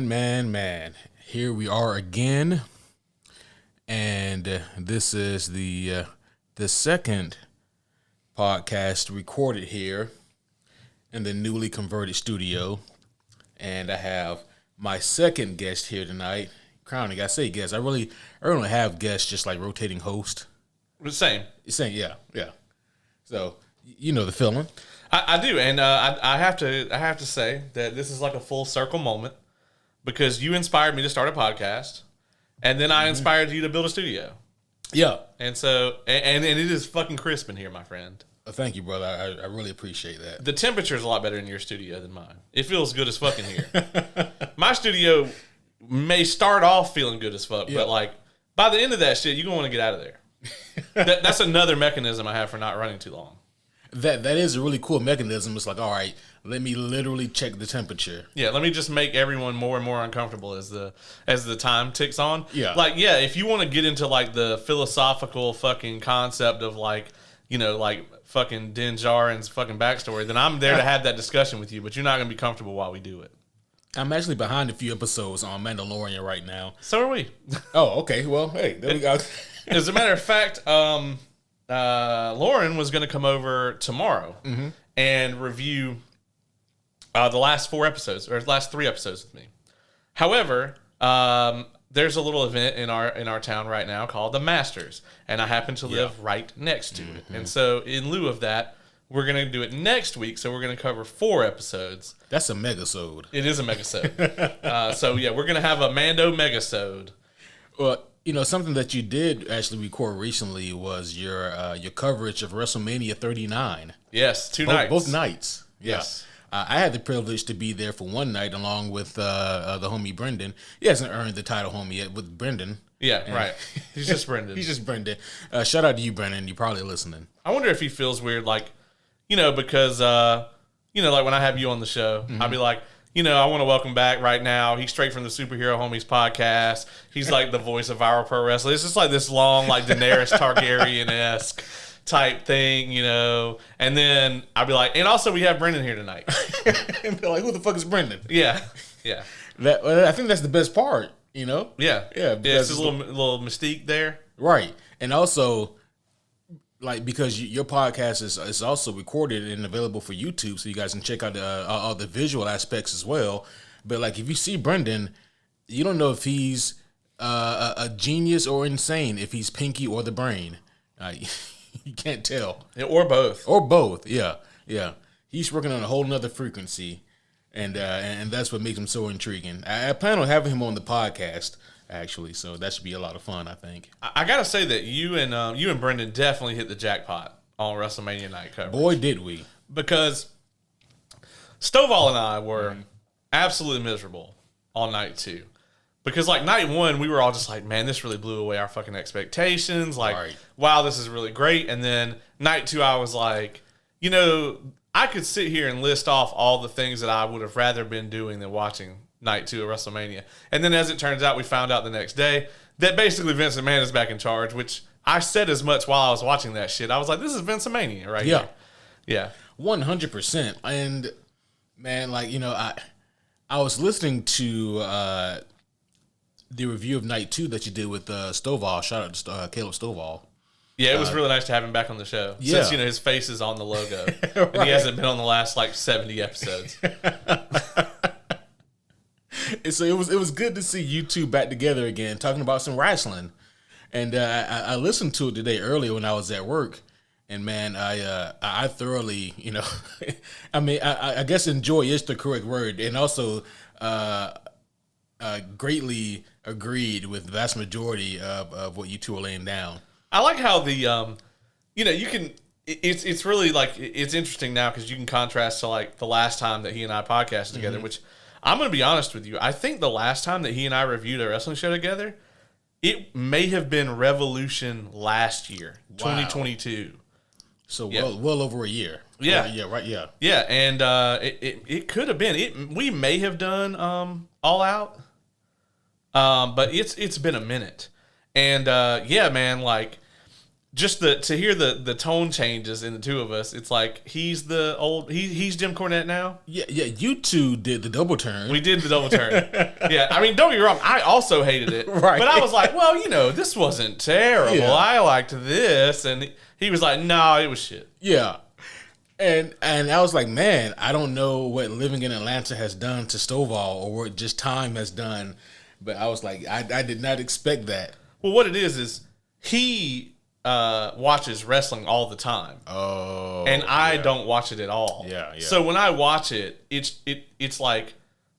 Man. Here we are again. And this is the second podcast recorded here in the newly converted studio. And I have my second guest here tonight. Crowning, I say guest. I really only have guests just like rotating host. Same, yeah. So, you know the feeling. I do, and I have to say that this is like a full circle moment because you inspired me to start a podcast, and then I inspired you to build a studio. Yeah, and so and it is fucking crisp in here, my friend. Thank you, brother. I really appreciate that. The temperature is a lot better in your studio than mine. It feels good as fuck in here. My studio may start off feeling good as fuck, but like by the end of that shit, you're gonna want to get out of there. That's another mechanism I have for not running too long. That is a really cool mechanism. It's like, all right, let me literally check the temperature. Yeah, let me just make everyone more and more uncomfortable as the time ticks on. Yeah. Like, yeah, if you want to get into like the philosophical fucking concept of like, you know, like fucking Din Djarin's fucking backstory, then I'm there to have that discussion with you, but you're not going to be comfortable while we do it. I'm actually behind a few episodes on Mandalorian right now. So are we. Oh, okay. Well, hey, there we go. As a matter of fact, Lauren was going to come over tomorrow and review the last 4 episodes or last 3 episodes with me. However, there's a little event in our town right now called the Masters, and I happen to live right next to it. And so, in lieu of that, we're going to do it next week. So we're going to cover 4 episodes. That's a megasode. It is a megasode. So yeah, we're going to have a Mando megasode. Well, you know, something that you did actually record recently was your coverage of WrestleMania 39. Yes, 2 nights. Both nights. Yes. I had the privilege to be there for one night along with the homie Brendan. He hasn't earned the title homie yet with Brendan. Yeah, right. He's just Brendan. He's just Brendan. Shout out to you, Brendan. You're probably listening. I wonder if he feels weird, like, you know, because, you know, like when I have you on the show, I'll be like, you know, I want to welcome back right now. He's straight from the Superhero Homies podcast. He's like the voice of our pro wrestling. It's just like this long, like Daenerys Targaryen-esque type thing, you know. And then I'll be like, and also we have Brendan here tonight. And they're like, who the fuck is Brendan? Yeah. I think that's the best part, you know? Yeah. It's a little mystique there. Right. And also, like, because your podcast is also recorded and available for YouTube, so you guys can check out all the visual aspects as well. But like, if you see Brendan, you don't know if he's a genius or insane, if he's Pinky or the Brain. You can't tell. Or both. Yeah. He's working on a whole nother frequency, and that's what makes him so intriguing. I plan on having him on the podcast, actually, so that should be a lot of fun, I think. I gotta say that you and Brendan definitely hit the jackpot on WrestleMania night coverage. Boy, did we. Because Stovall and I were absolutely miserable on night 2. Because like night 1, we were all just like, man, this really blew away our fucking expectations. Like, wow, this is really great. And then night 2, I was like, you know, I could sit here and list off all the things that I would have rather been doing than watching night 2 of WrestleMania. And then as it turns out, we found out the next day that basically Vince McMahon is back in charge, which I said as much while I was watching that shit. I was like, this is Vince Mania right here. Yeah. 100%. And man, like, you know, I was listening to the review of night 2 that you did with Stovall. Shout out to Caleb Stovall. Yeah, it was really nice to have him back on the show. Yeah. Since, you know, his face is on the logo. Right. And he hasn't been on the last, like, 70 episodes. So it was good to see you two back together again, talking about some wrestling. And I listened to it today earlier when I was at work. And, man, I thoroughly, you know, I mean, I guess enjoy is the correct word. And also greatly agreed with the vast majority of what you two are laying down. I like how the, you know, you can, it's really like, it's interesting now because you can contrast to like the last time that he and I podcasted together, which I'm going to be honest with you. I think the last time that he and I reviewed a wrestling show together, it may have been Revolution last year, 2022. So well over a year. Yeah. Yeah, and it could have been. We may have done All Out, but it's been a minute. And yeah, man, like just to hear the tone changes in the two of us, it's like he's Jim Cornette now. Yeah. You two did the double turn. We did the double turn. Yeah, I mean, don't get me wrong. I also hated it, right? But I was like, well, this wasn't terrible. Yeah. I liked this, and he was like, no, it was shit. Yeah, and I was like, man, I don't know what living in Atlanta has done to Stovall or what just time has done, but I was like, I did not expect that. Well, what it is he watches wrestling all the time. Oh, and I don't watch it at all. Yeah. So when I watch it, it's like,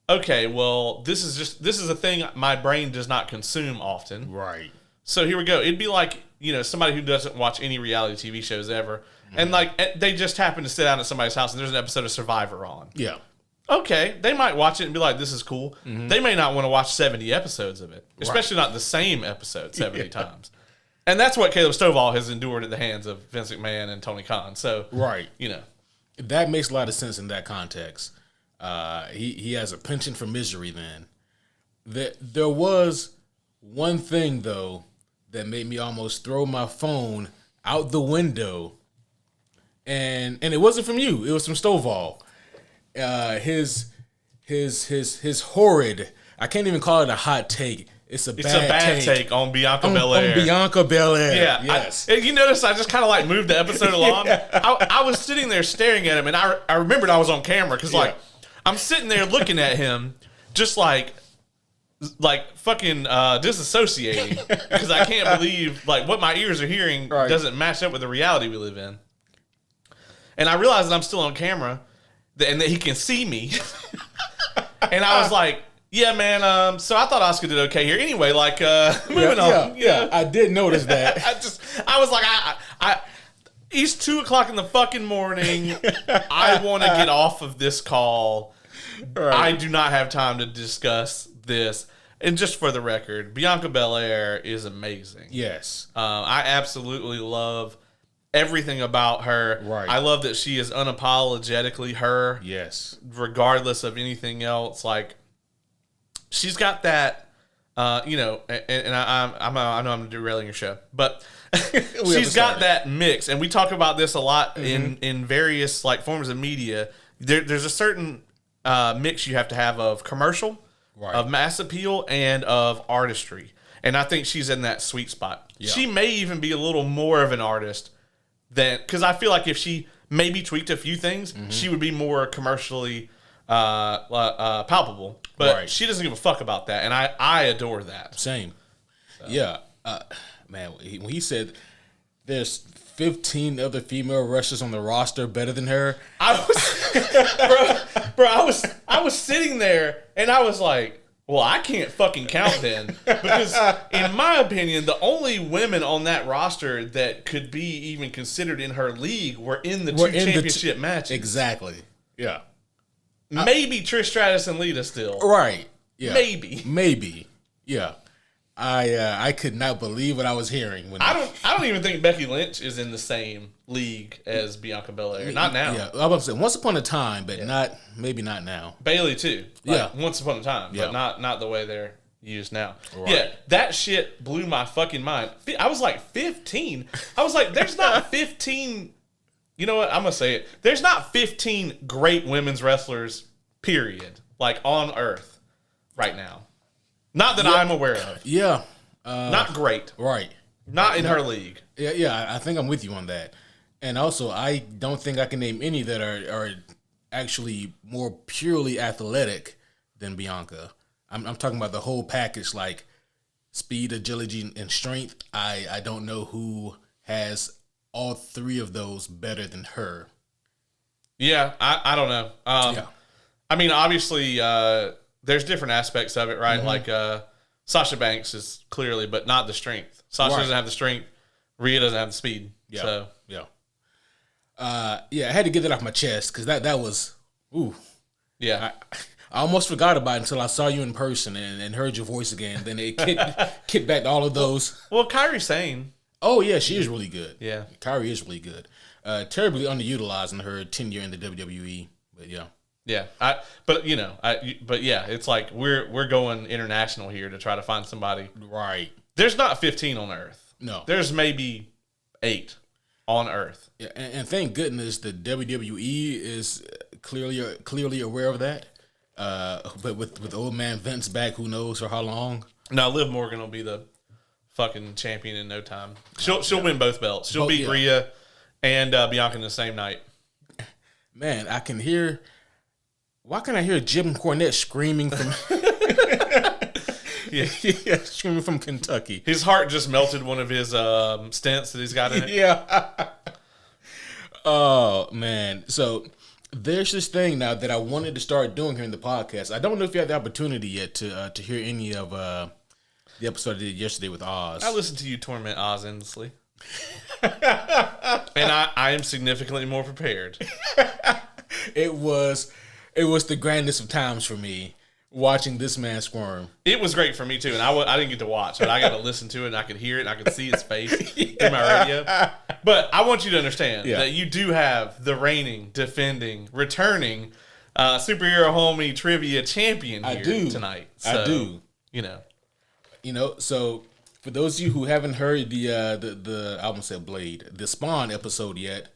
okay, well, this is a thing my brain does not consume often. Right. So here we go. It'd be like, somebody who doesn't watch any reality TV shows ever, and like they just happen to sit down at somebody's house and there's an episode of Survivor on. Yeah. Okay, they might watch it and be like, this is cool. Mm-hmm. They may not want to watch 70 episodes of it, especially not the same episode 70 times. And that's what Caleb Stovall has endured at the hands of Vince McMahon and Tony Khan. So, right. That makes a lot of sense in that context. He has a penchant for misery then. There was one thing, though, that made me almost throw my phone out the window. And it wasn't from you. It was from Stovall. His horrid, I can't even call it a hot take. It's a bad take on Bianca Belair. On Bianca Belair. Yeah. Yes. You notice I just kind of like moved the episode along. Yeah. I was sitting there staring at him, and I remembered I was on camera because like I'm sitting there looking at him, just like fucking disassociating because I can't believe like what my ears are hearing doesn't match up with the reality we live in. And I realized that I'm still on camera, and that he can see me. And I was like, yeah, man. So I thought Oscar did okay here. Anyway, like moving on. Yeah, I did notice that. I was like, it's 2:00 in the fucking morning. I want to get off of this call. Right. I do not have time to discuss this. And just for the record, Bianca Belair is amazing. Yes, I absolutely love everything about her. Right. I love that she is unapologetically her. Yes, regardless of anything else, like. She's got that, and I know I'm derailing your show, but she's got that mix, and we talk about this a lot in various like forms of media. There's a certain mix you have to have of commercial, of mass appeal, and of artistry, and I think she's in that sweet spot. Yeah. She may even be a little more of an artist than because I feel like if she maybe tweaked a few things, she would be more commercially palpable. But she doesn't give a fuck about that, and I adore that. Same. So. Yeah. Man, when he said there's 15 other female wrestlers on the roster better than her, I was sitting there, and I was like, well, I can't fucking count then. Because in my opinion, the only women on that roster that could be even considered in her league were in the two championship matches. Exactly. Yeah. Maybe Trish Stratus and Lita still. Right. Yeah. Maybe. Yeah. I could not believe what I was hearing when I don't even think Becky Lynch is in the same league as Bianca Belair. Not now. Yeah. I was about to say once upon a time, but maybe not now. Bayley too. Like, once upon a time, but not the way they're used now. Right. Yeah, that shit blew my fucking mind. I was like 15. I was like, there's not 15. You know what? I'm going to say it. There's not 15 great women's wrestlers, period, like on Earth right now. Not that I'm aware of. Yeah. Not great. Right. Not in her league. Yeah, I think I'm with you on that. And also, I don't think I can name any that are actually more purely athletic than Bianca. I'm talking about the whole package, like speed, agility, and strength. I don't know who has all three of those better than her. Yeah, I don't know. I mean, obviously, there's different aspects of it, right? Like Sasha Banks is clearly, but not the strength. Sasha doesn't have the strength. Rhea doesn't have the speed. Yeah. So. Yeah. I had to get that off my chest because that was, ooh. Yeah. I almost forgot about it until I saw you in person and heard your voice again. Then it kicked back to all of those. Well, Kairi Sane. Oh, yeah, she is really good. Yeah. Kairi is really good. Terribly underutilized in her tenure in the WWE, but yeah. Yeah. But yeah, it's like we're going international here to try to find somebody. Right. There's not 15 on Earth. No. There's maybe 8 on Earth. Yeah, and thank goodness the WWE is clearly aware of that. But with old man Vince back, who knows for how long? Now, Liv Morgan will be the fucking champion in no time. She'll win both belts. She'll beat Rhea and Bianca in the same night. Man, I can hear. Why can I hear Jim Cornette screaming from? yeah, screaming from Kentucky. His heart just melted one of his stents that he's got in it. Yeah. Oh man, so there's this thing now that I wanted to start doing here in the podcast. I don't know if you had the opportunity yet to hear any of the episode I did yesterday with Oz. I listened to you torment Oz endlessly. And I am significantly more prepared. It was the grandest of times for me watching this man squirm. It was great for me too, and I didn't get to watch, but I got to listen to it, and I could hear it, and I could see his face through my radio. But I want you to understand that you do have the reigning, defending, returning superhero homie trivia champion here tonight. So, I do. You know. So for those of you who haven't heard the I almost said Blade, the Spawn episode yet,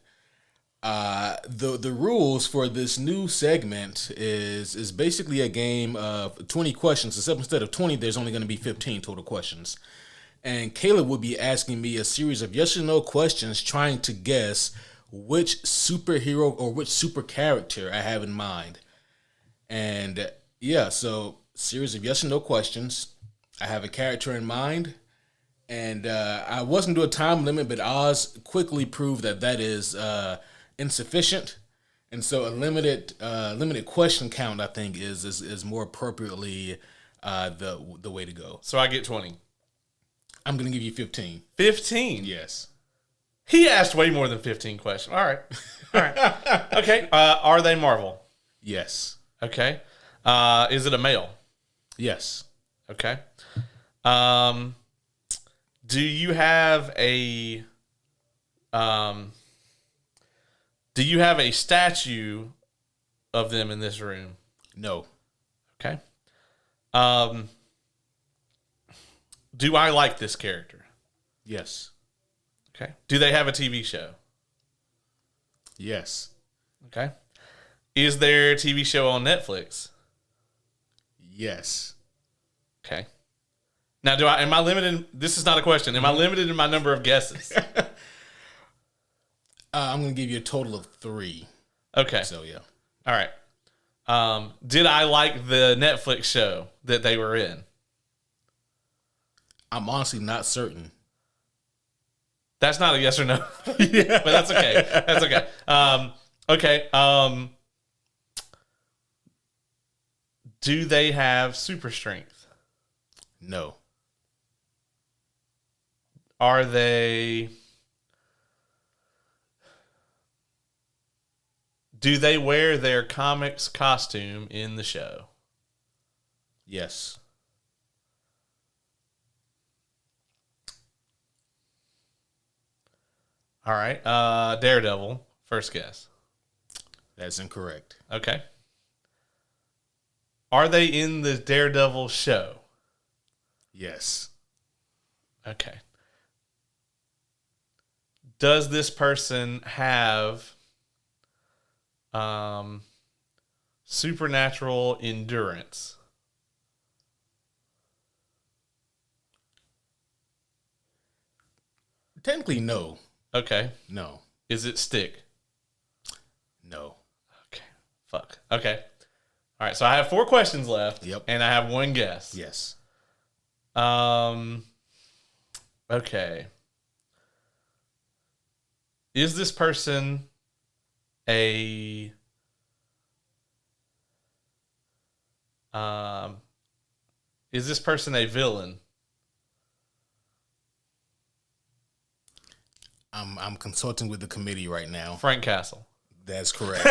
the rules for this new segment is basically a game of 20 questions, except instead of 20, there's only going to be 15 total questions. And Caleb would be asking me a series of yes or no questions trying to guess which superhero or which super character I have in mind. And so series of yes or no questions. I have a character in mind. And I wasn't doing a time limit, but Oz quickly proved that is insufficient, and so a limited question count I think is more appropriately the way to go. So I get 20. I'm gonna give you 15. 15. Yes. He asked way more than 15 questions. All right. Okay. Are they Marvel? Yes. Okay. Is it a male? Yes. Okay. Do you have a statue of them in this room? No. Okay. Do I like this character? Yes. Okay. Do they have a TV show? Yes. Okay. Is there a TV show on Netflix? Yes. Okay. Now, am I limited? This is not a question. Am I limited in my number of guesses? I'm going to give you a total of 3. Okay. So, yeah. All right. Did I like the Netflix show that they were in? I'm honestly not certain. That's not a yes or no. Yeah. But that's okay. That's okay. Okay. Do they have super strength? No. Are they... Do they wear their comics costume in the show? Yes. All right. Daredevil, first guess. That's incorrect. Okay. Are they in the Daredevil show? Yes. Okay. Does this person have supernatural endurance? Technically, no. Okay. No. Is it stick? No. Okay. Fuck. Okay. All right. So I have 4 questions left. Yep. And I have 1 guess. Yes. Okay. Is this person a villain? I'm consulting with the committee right now. Frank Castle. That's correct.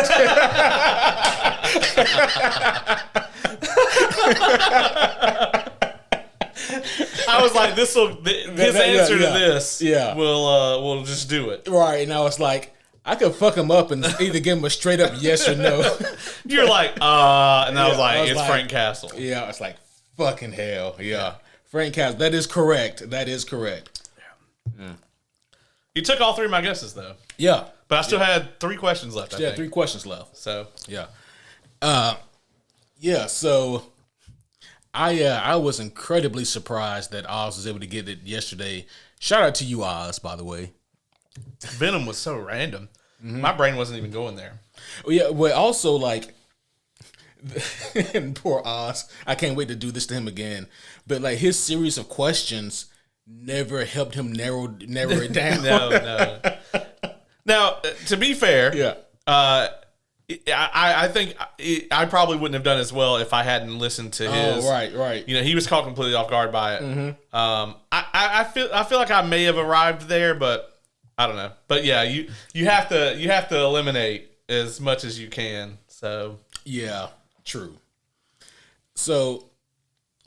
I was like, his answer to this will just do it. Right, and I was like, I could fuck him up and either give him a straight up yes or no. You're like, and I was like, it's Frank Castle. Yeah, it's like, fucking hell. Yeah. Frank Castle. That is correct. That is correct. Yeah. You took all three of my guesses though. Yeah, but I still had 3 questions left. Yeah, 3 questions left. So yeah, yeah. So I was incredibly surprised that Oz was able to get it yesterday. Shout out to you, Oz, by the way. Venom was so random. My brain wasn't even going there. Yeah, but also like, and poor Oz. I can't wait to do this to him again. But like his series of questions never helped him narrow it down. No. Now, to be fair, Yeah. I think I probably wouldn't have done as well if I hadn't listened to his. Oh, right. You know, he was caught completely off guard by it. I feel like I may have arrived there, but I don't know. But yeah, you have to eliminate as much as you can. So Yeah, true. So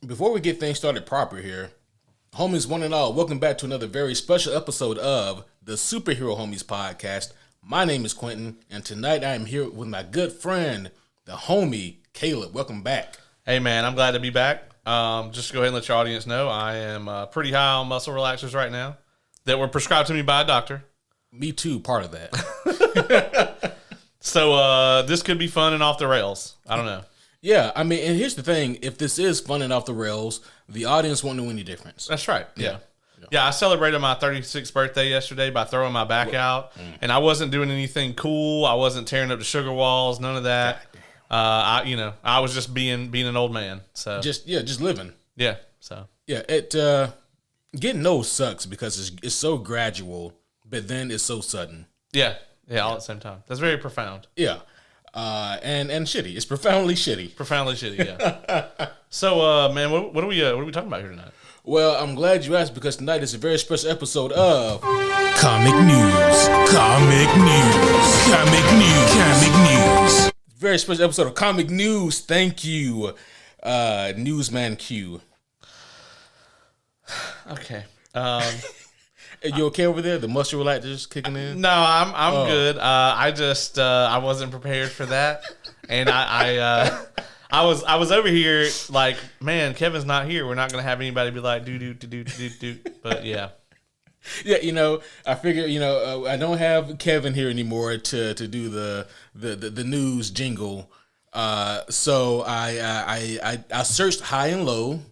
before we get things started proper here, homies one and all, welcome back to another very special episode of the Superhero Homies podcast. My name is Quentin, and tonight I am here with my good friend, the homie Caleb. Welcome back. Hey man, I'm glad to be back. Just to go ahead and let your audience know, I am pretty high on muscle relaxers right now that were prescribed to me by a doctor. Me too, part of that. So this could be fun and off the rails. I don't know. Yeah, I mean, and here's the thing. If this is fun and off the rails, the audience won't know any difference. That's right. Yeah. I celebrated my 36th birthday yesterday by throwing my back out, and I wasn't doing anything cool. I wasn't tearing up the sugar walls, none of that. I was just being an old man. So just living. Yeah. So yeah, getting old sucks because it's so gradual, but then it's so sudden. Yeah, all at the same time. That's very profound. Yeah. And shitty. It's profoundly shitty. Profoundly shitty, yeah. So, man, what are we talking about here tonight? Well, I'm glad you asked because tonight is a very special episode of Comic News. Very special episode of Comic News. Thank you, Newsman Q. Okay. You okay over there? The muscle relaxers kicking in? No, I'm good. I wasn't prepared for that, and I was over here like, man, Kevin's not here. We're not gonna have anybody be like do. But yeah. Yeah, I figure, I don't have Kevin here anymore to do the news jingle. So I searched high and low,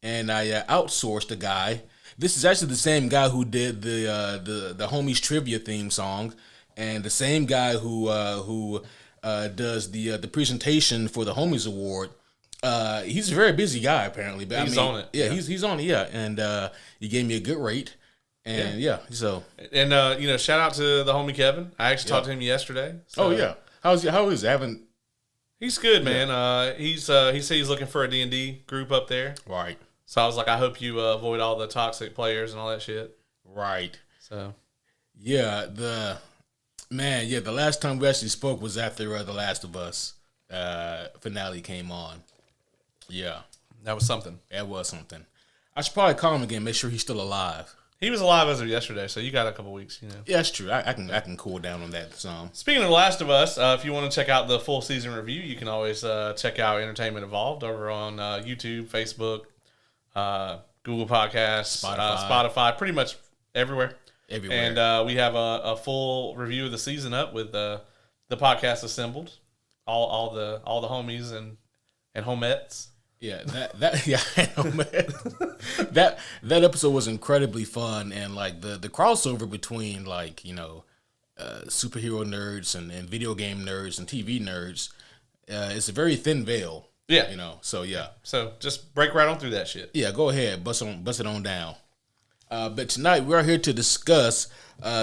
and I outsourced a guy. This is actually the same guy who did the Homies Trivia theme song, and the same guy who does the presentation for the Homies Award. He's a very busy guy apparently, but he's on it. Yeah, he's on it. Yeah, and he gave me a good rate, and shout out to the homie Kevin. I actually talked to him yesterday. So. Oh yeah, how is it? He's good, man. He said he's looking for a D&D group up there. Right. So I was like, I hope you avoid all the toxic players and all that shit. Right. So. Yeah, the last time we actually spoke was after The Last of Us finale came on. Yeah. That was something. That was something. I should probably call him again, make sure he's still alive. He was alive as of yesterday, so you got a couple weeks, Yeah, that's true. I can cool down on that some. Speaking of The Last of Us, if you want to check out the full season review, you can always check out Entertainment Evolved over on YouTube, Facebook, Google Podcasts, Spotify, pretty much everywhere. And we have a full review of the season up with the podcast assembled, all the homies and homettes. Yeah, that episode was incredibly fun, and like the crossover between superhero nerds and video game nerds and TV nerds, it's a very thin veil. Yeah, So yeah. So just break right on through that shit. Yeah, go ahead, bust it on down. But tonight we are here to discuss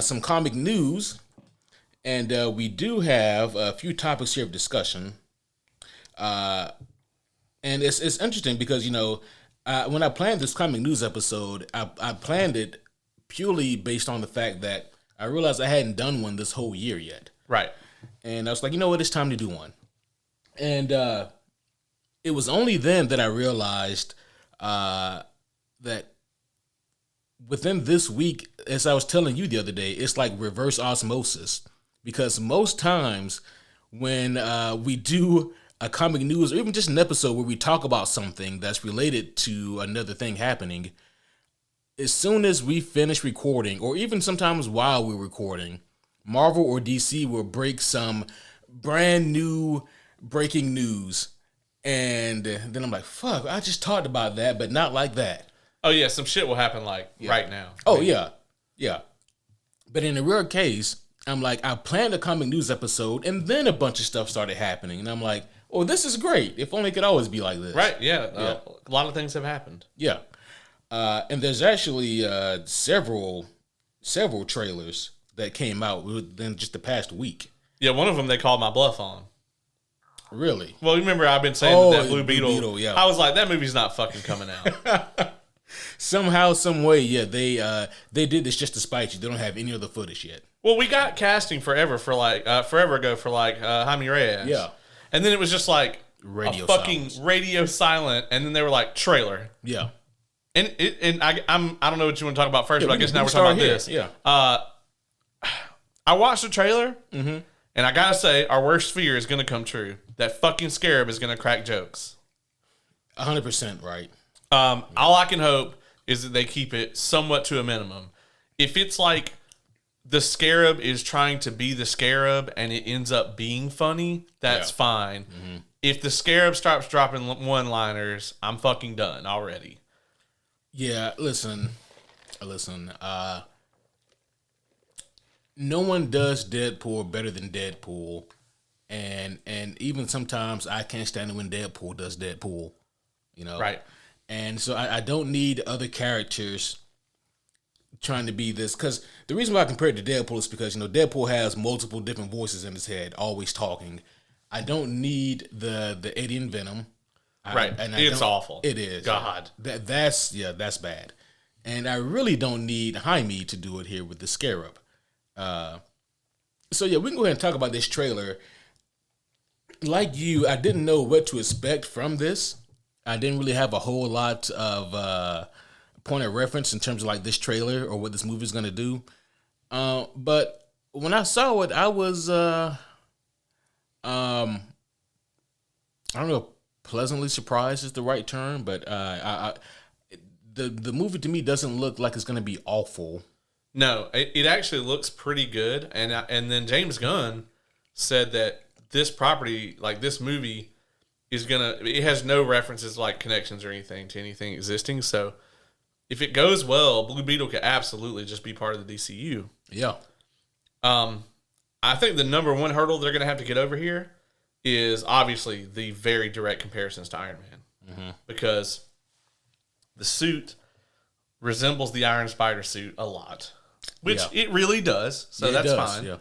some comic news, and we do have a few topics here of discussion. And it's interesting because when I planned this comic news episode, I planned it purely based on the fact that I realized I hadn't done one this whole year yet. Right. And I was like, you know what, it's time to do one. And it was only then that I realized that within this week, as I was telling you the other day, it's like reverse osmosis. Because most times when we do a comic news or even just an episode where we talk about something that's related to another thing happening, as soon as we finish recording, or even sometimes while we're recording, Marvel or DC will break some brand new breaking news. And then I'm like, fuck, I just talked about that, but not like that. Oh, yeah, some shit will happen right now. Oh, yeah. But in a rare case, I'm like, I planned a comic news episode, and then a bunch of stuff started happening. And I'm like, oh, this is great. If only it could always be like this. Right, yeah. A lot of things have happened. Yeah. And there's actually several trailers that came out within just the past week. Yeah, one of them they called my bluff on. Really? Well, you remember I've been saying that Blue Beetle. Yeah. I was like, that movie's not fucking coming out. Somehow, some way, yeah, they did this just to spite you. They don't have any of the footage yet. Well, we got casting forever ago for Jaime Reyes. Yeah. And then it was just like Radio silent, and then they were like trailer. Yeah. And I don't know what you want to talk about first, but I guess now we're start talking about here. this. Yeah. I watched the trailer, and I gotta say, our worst fear is gonna come true. That fucking Scarab is gonna crack jokes. 100% right. All I can hope is that they keep it somewhat to a minimum. If it's like the Scarab is trying to be the Scarab and it ends up being funny, that's fine. Mm-hmm. If the Scarab starts dropping one-liners, I'm fucking done already. Yeah, listen. No one does Deadpool better than Deadpool, and even sometimes I can't stand it when Deadpool does Deadpool. You know, right? And so I don't need other characters trying to be this, because the reason why I compare it to Deadpool is because, you know, Deadpool has multiple different voices in his head, always talking. I don't need the Eddie and Venom. Right. And it's awful. It is. God. That's bad. And I really don't need Jaime to do it here with the Scarab. So yeah, we can go ahead and talk about this trailer. Like you, I didn't know what to expect from this. I didn't really have a whole lot of point of reference in terms of like this trailer or what this movie is going to do. But when I saw it, I was, I don't know, pleasantly surprised is the right term, but the movie to me doesn't look like it's going to be awful. No, it actually looks pretty good, and then James Gunn said that this property, like this movie, it has no references like connections or anything to anything existing. So if it goes well, Blue Beetle could absolutely just be part of the DCU. Yeah. I think the number one hurdle they're going to have to get over here is obviously the very direct comparisons to Iron Man, because the suit resembles the Iron Spider suit a lot, which it really does. So that's fine. Yeah.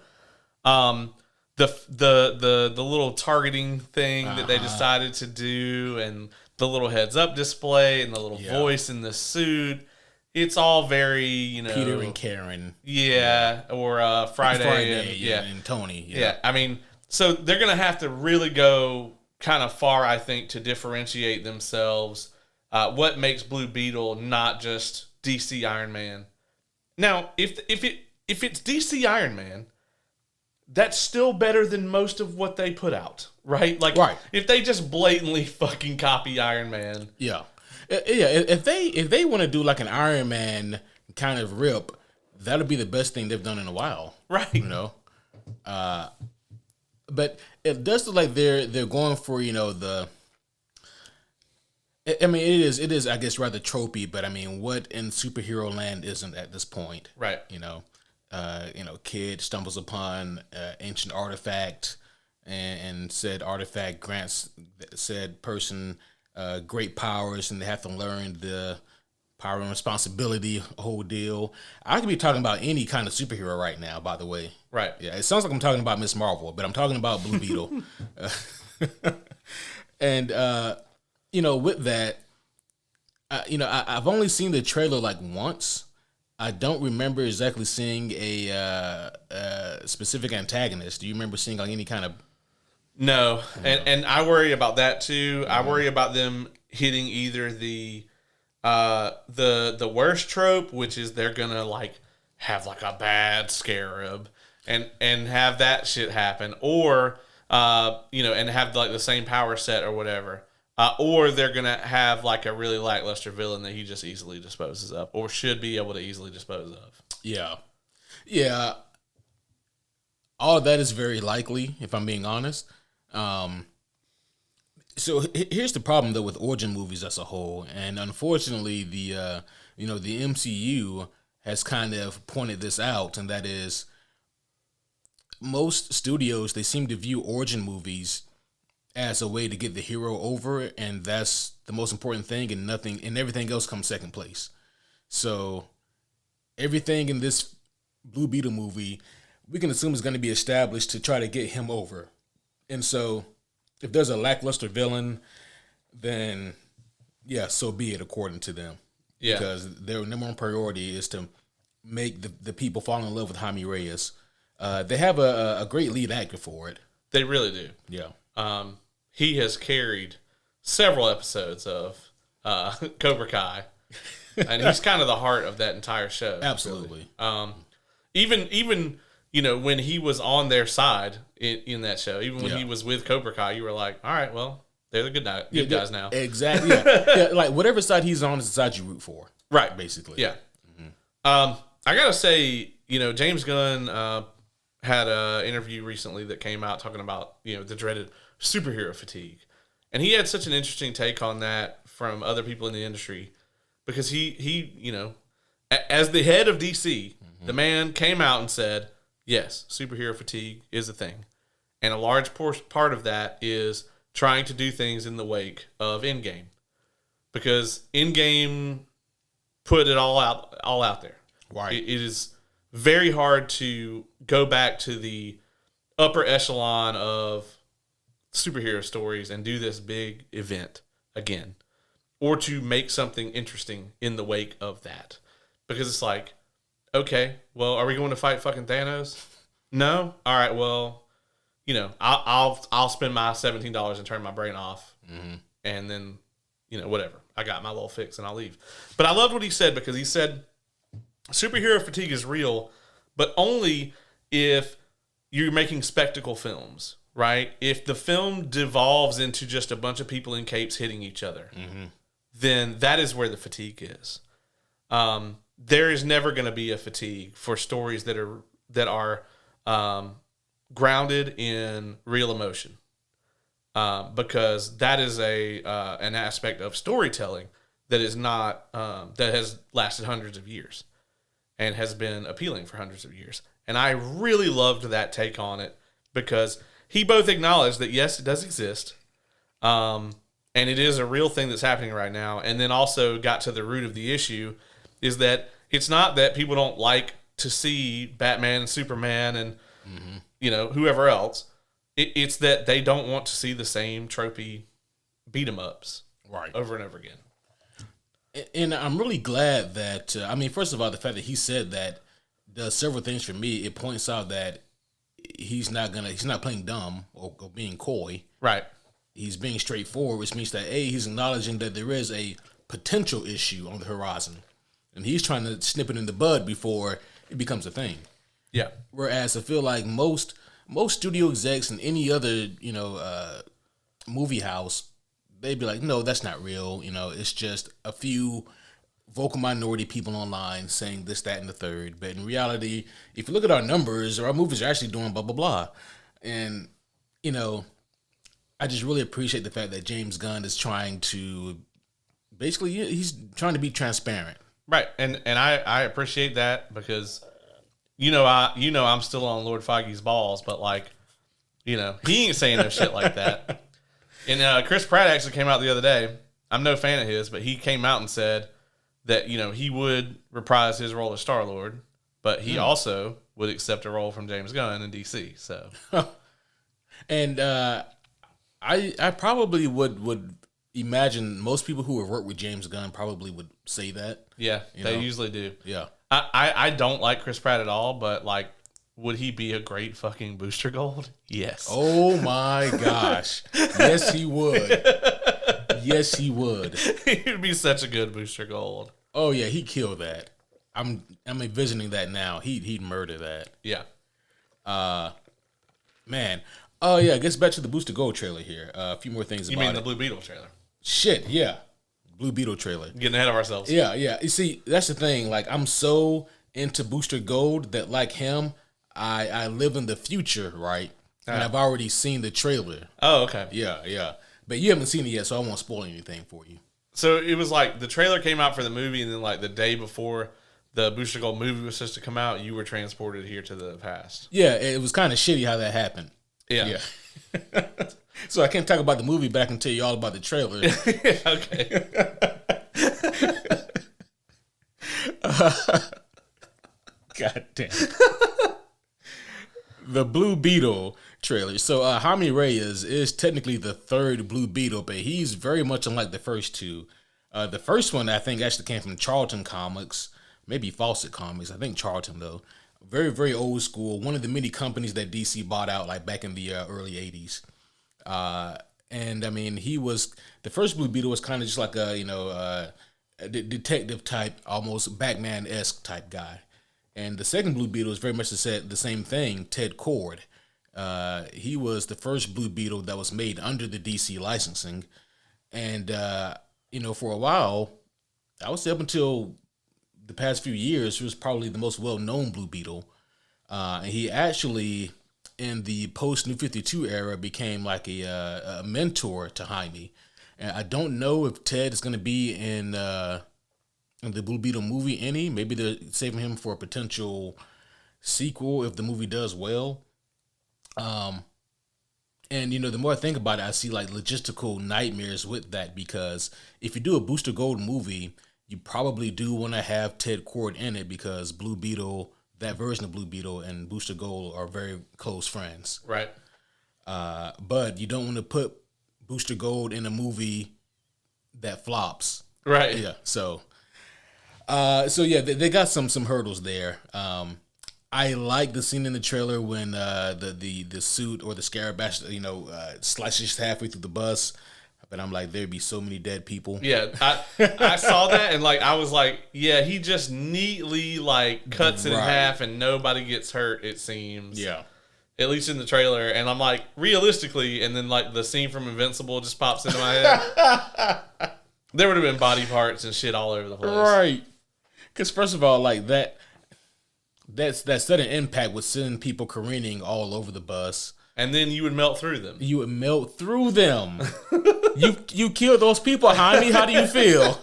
The little targeting thing that they decided to do, and the little heads up display, and the little voice in the suit, it's all very, you know, Peter and Karen. Yeah, or Friday and Tony. Yeah, I mean, so they're going to have to really go kind of far, I think, to differentiate themselves. What makes Blue Beetle not just DC Iron Man? Now, if it's DC Iron Man, that's still better than most of what they put out, right? Like, if they just blatantly fucking copy Iron Man, if they want to do like an Iron Man kind of rip, that'll be the best thing they've done in a while, right? You know, but it does look like they're going for, you know, I mean, it is I guess rather tropey, but I mean, what in superhero land isn't at this point, right? You know, kid stumbles upon ancient artifact, and said artifact grants said person great powers, and they have to learn the power and responsibility whole deal. I could be talking about any kind of superhero right now, by the way. Right. Yeah, it sounds like I'm talking about Miss Marvel, but I'm talking about Blue Beetle. And you know, with that, you know, I've only seen the trailer like once. I don't remember exactly seeing a specific antagonist. Do you remember seeing like any kind of? No, and I worry about that too. I worry about them hitting either the worst trope, which is they're gonna like have like a bad Scarab and have that shit happen, or you know, and have like the same power set or whatever. or they're gonna have like a really lackluster villain that he just easily disposes of, or should be able to easily dispose of. Yeah, yeah. All of that is very likely, if I'm being honest. So here's the problem though with origin movies as a whole, and unfortunately, the MCU has kind of pointed this out, and that is most studios, they seem to view origin movies as a way to get the hero over, and that's the most important thing, and everything else comes second place. So everything in this Blue Beetle movie, we can assume is going to be established to try to get him over. And so if there's a lackluster villain, then yeah, so be it according to them. Yeah. Because their number one priority is to make the people fall in love with Jaime Reyes. They have a great lead actor for it. They really do. Yeah. He has carried several episodes of Cobra Kai, and he's kind of the heart of that entire show. Absolutely. Really. Even when he was on their side in that show, even when he was with Cobra Kai, you were like, all right, well, they're the good guys now. Exactly. Yeah. Like whatever side he's on is the side you root for. Right. Basically. Yeah. Mm-hmm. I gotta say, James Gunn had an interview recently that came out talking about the dreaded superhero fatigue, and he had such an interesting take on that from other people in the industry, because he as the head of DC, the man came out and said, yes, superhero fatigue is a thing, and a large part of that is trying to do things in the wake of Endgame, because Endgame put it all out there. Right. It is very hard to go back to the upper echelon of superhero stories and do this big event again, or to make something interesting in the wake of that, because it's like, okay, well, are we going to fight fucking Thanos? No. All right. Well, I'll spend my $17 and turn my brain off, and then whatever, I got my little fix and I'll leave. But I loved what he said, because he said superhero fatigue is real, but only if you're making spectacle films, right? If the film devolves into just a bunch of people in capes hitting each other, then that is where the fatigue is. There is never going to be a fatigue for stories that are grounded in real emotion, because that is an aspect of storytelling that is not that has lasted hundreds of years and has been appealing for hundreds of years. And I really loved that take on it, because he both acknowledged that yes, it does exist, and it is a real thing that's happening right now, and then also got to the root of the issue, is that it's not that people don't like to see Batman and Superman and whoever else. It's that they don't want to see the same tropey beat 'em ups over and over again. And I'm really glad that first of all, the fact that he said that does several things for me. It points out that he's not playing dumb or being coy. Right. He's being straightforward, which means that he's acknowledging that there is a potential issue on the horizon, and he's trying to snip it in the bud before it becomes a thing. Yeah. Whereas I feel like most studio execs and any other movie house, they'd be like, no, that's not real. It's just a few vocal minority people online saying this, that, and the third. But in reality, if you look at our numbers, our movies are actually doing blah, blah, blah. And, I just really appreciate the fact that James Gunn is trying to, basically, he's trying to be transparent. Right. And I appreciate that, because, I'm still on Lord Feige's balls, but he ain't saying no shit like that. And Chris Pratt actually came out the other day. I'm no fan of his, but he came out and said that, he would reprise his role as Star-Lord, but he also would accept a role from James Gunn in DC. So, and I probably would imagine most people who have worked with James Gunn probably would say that. Yeah, they usually do. Yeah. I don't like Chris Pratt at all, but would he be a great fucking Booster Gold? Yes. Oh my gosh. Yes, he would. Yes, he would. He'd be such a good Booster Gold. Oh yeah, he'd kill that. I'm envisioning that now. He'd murder that. Yeah. Man. Oh yeah, I guess back to the Booster Gold trailer here. A few more things about it. You mean the Blue Beetle trailer? Shit, yeah. Blue Beetle trailer. Getting ahead of ourselves. Yeah, yeah. You see, that's the thing. Like, I'm so into Booster Gold that, like him, I live in the future, right? And I've already seen the trailer. Oh, okay. Yeah, yeah. But you haven't seen it yet, so I won't spoil anything for you. So it was like the trailer came out for the movie, and then like the day before the Booster Gold movie was supposed to come out, you were transported here to the past. Yeah, it was kind of shitty how that happened. Yeah. So I can't talk about the movie, but I can tell you all about the trailer. Okay. God damn. The Blue Beetle trailer. So Jaime Reyes is technically the third Blue Beetle, but he's very much unlike the first two. The first one, I think, actually came from Charlton Comics, maybe Fawcett Comics. I think Charlton, though. Very, very old school. One of the many companies that DC bought out, like back in the early 80s. And I mean, he was the first Blue Beetle was kind of just like a detective type, almost Batman-esque type guy. And the second Blue Beetle is very much the same thing. Ted Kord. He was the first Blue Beetle that was made under the DC licensing, and for a while, I would say up until the past few years, he was probably the most well-known Blue Beetle. And he actually, in the post-New 52 era, became like a mentor to Jaime. And I don't know if Ted is going to be in the Blue Beetle movie any. Maybe they're saving him for a potential sequel if the movie does well. And the more I think about it, I see like logistical nightmares with that, because if you do a Booster Gold movie, you probably do want to have Ted Kord in it, because Blue Beetle, that version of Blue Beetle, and Booster Gold are very close friends. Right. But you don't want to put Booster Gold in a movie that flops. Right. Yeah. So yeah, they got some hurdles there. I like the scene in the trailer when the suit or the Scarab slices halfway through the bus. But I'm like, there'd be so many dead people. Yeah, I saw that, and like I was like, yeah, he just neatly like cuts it in half, and nobody gets hurt. It seems. Yeah. At least in the trailer, and I'm like, realistically, and then like the scene from Invincible just pops into my head. There would have been body parts and shit all over the place. Right. Because first of all, like that sudden impact would send people careening all over the bus. And then you would melt through them. You would melt through them. You killed those people, Jaime. How do you feel?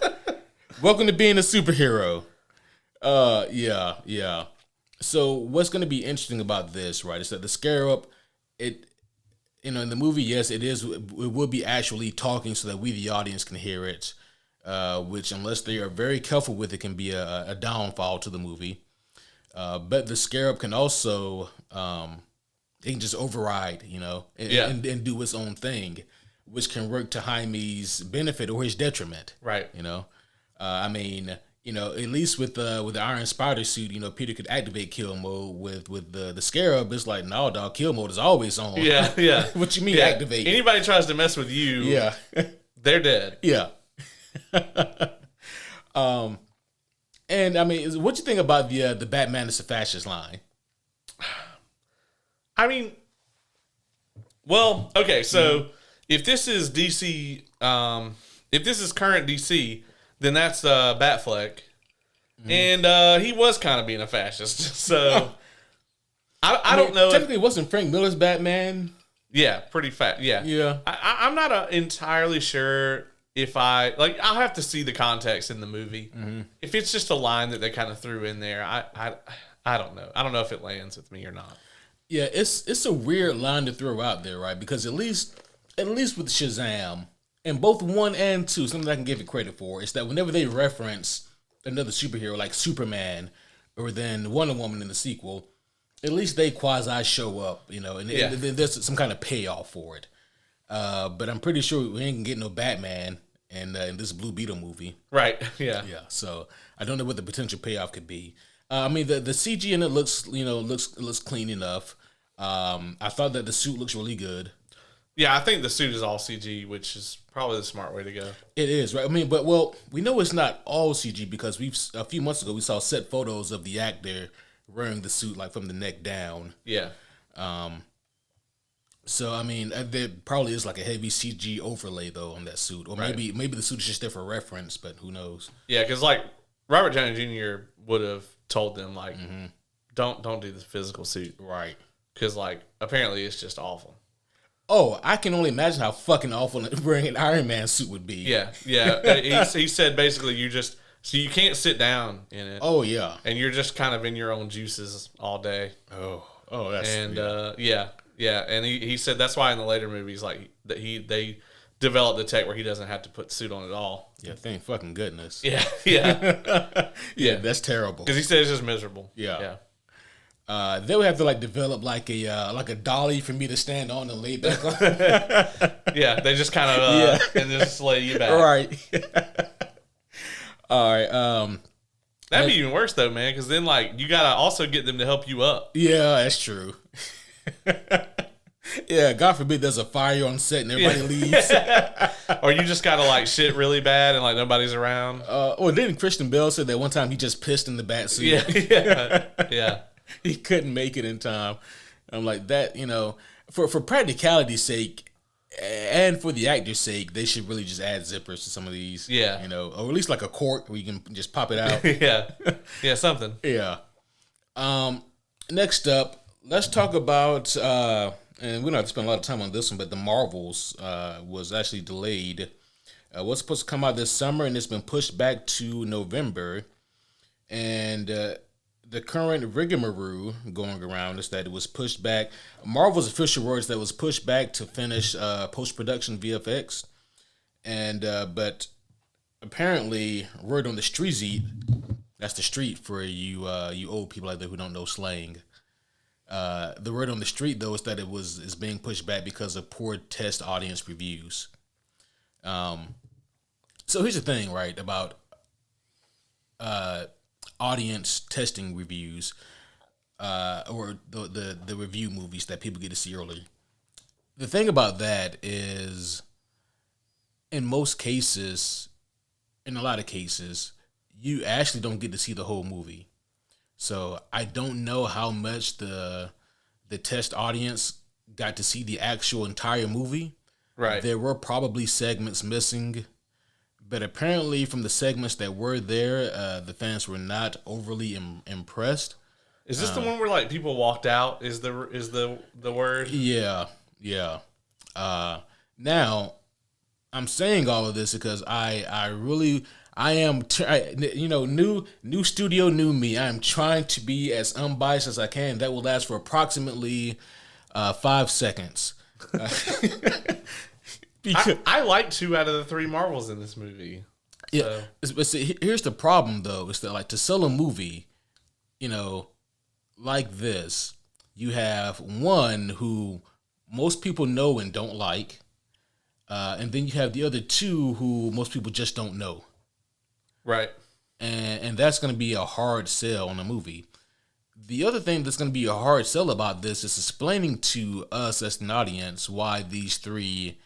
Welcome to being a superhero. Yeah. So what's going to be interesting about this, right, is that the Scarab, in the movie, yes, it will be actually talking so that we, the audience, can hear it, which, unless they are very careful with it, can be a downfall to the movie. But the Scarab can also, it can just override, and do its own thing, which can work to Jaime's benefit or his detriment. Right. At least with the Iron Spider suit, Peter could activate kill mode. With the Scarab, it's like, no, dog, kill mode is always on. Yeah. What you mean activate? Anybody tries to mess with you, they're dead. Yeah. And I mean, what you think about the Batman is a fascist line? I mean, well, okay, so if this is DC, if this is current DC, then that's Batfleck, and he was kind of being a fascist. So I don't know. Technically, it wasn't Frank Miller's Batman. Yeah, pretty fat. Yeah. I'm not entirely sure if I'll have to see the context in the movie. Mm-hmm. If it's just a line that they kind of threw in there, I don't know. I don't know if it lands with me or not. Yeah, it's a weird line to throw out there, right? Because at least with Shazam, and both 1 and 2, something I can give it credit for, is that whenever they reference another superhero like Superman or then Wonder Woman in the sequel, at least they quasi show up, and there's some kind of payoff for it. But I'm pretty sure we ain't gonna get no Batman in this Blue Beetle movie. Right. Yeah. Yeah. So I don't know what the potential payoff could be. I mean, the CG in it looks clean enough. I thought that the suit looks really good. Yeah, I think the suit is all CG, which is probably the smart way to go. It is, right? I mean, we know it's not all CG because a few months ago we saw set photos of the actor wearing the suit like from the neck down. Yeah. So I mean, there probably is like a heavy CG overlay though on that suit, or maybe the suit is just there for reference, but who knows? Yeah, because like Robert Downey Jr. would have told them like, don't do the physical suit, Right. because like apparently it's just awful. Oh, I can only imagine how fucking awful wearing an Iron Man suit would be. Yeah. He said basically you can't sit down in it. Oh yeah. And you're just kind of in your own juices all day. Oh, that's and he said that's why in the later movies like that they developed the tech where he doesn't have to put the suit on at all. Yeah, thank fucking goodness. Yeah. Yeah, that's terrible. Because he said it's just miserable. Yeah. They would have to like develop like a dolly for me to stand on and lay back on. Yeah, they just kind of and just lay you back. Right. All right. That'd be even worse though, man, because then like you gotta also get them to help you up. Yeah, that's true. Yeah, God forbid there's a fire on set and everybody leaves. Or you just gotta like shit really bad and like nobody's around. Well, didn't Christian Bale say that one time he just pissed in the bat suit? Yeah. He couldn't make it in time. I'm like that, for practicality's sake and for the actor's sake, they should really just add zippers to some of these. Yeah. Or at least like a cork where you can just pop it out. Yeah, something. Yeah. Next up, let's talk about and we don't have to spend a lot of time on this one, but the Marvels was actually delayed. Was supposed to come out this summer, and it's been pushed back to November. And the current rigmarole going around is that it was pushed back. Marvel's official words that it was pushed back to finish post-production VFX. And but apparently, word on the street, that's the street for you old people out there who don't know slang. The word on the street, though, is that is being pushed back because of poor test audience reviews. So here's the thing, right, about audience testing reviews, or the review movies that people get to see early. The thing about that is, in most cases, in a lot of cases, you actually don't get to see the whole movie. So I don't know how much the test audience got to see the actual entire movie. Right. There were probably segments missing, but apparently from the segments that were there, the fans were not overly impressed. Is this the one where like people walked out? Is the word? Yeah. Now, I'm saying all of this because I am, new studio, new me. I am trying to be as unbiased as I can. That will last for approximately 5 seconds. I like 2 out of the 3 Marvels in this movie. Yeah, but see, here's the problem though: is that like to sell a movie, like this, you have one who most people know and don't like, and then you have the other 2 who most people just don't know. Right. And that's going to be a hard sell on a movie. The other thing that's going to be a hard sell about this is explaining to us as an audience why these 3,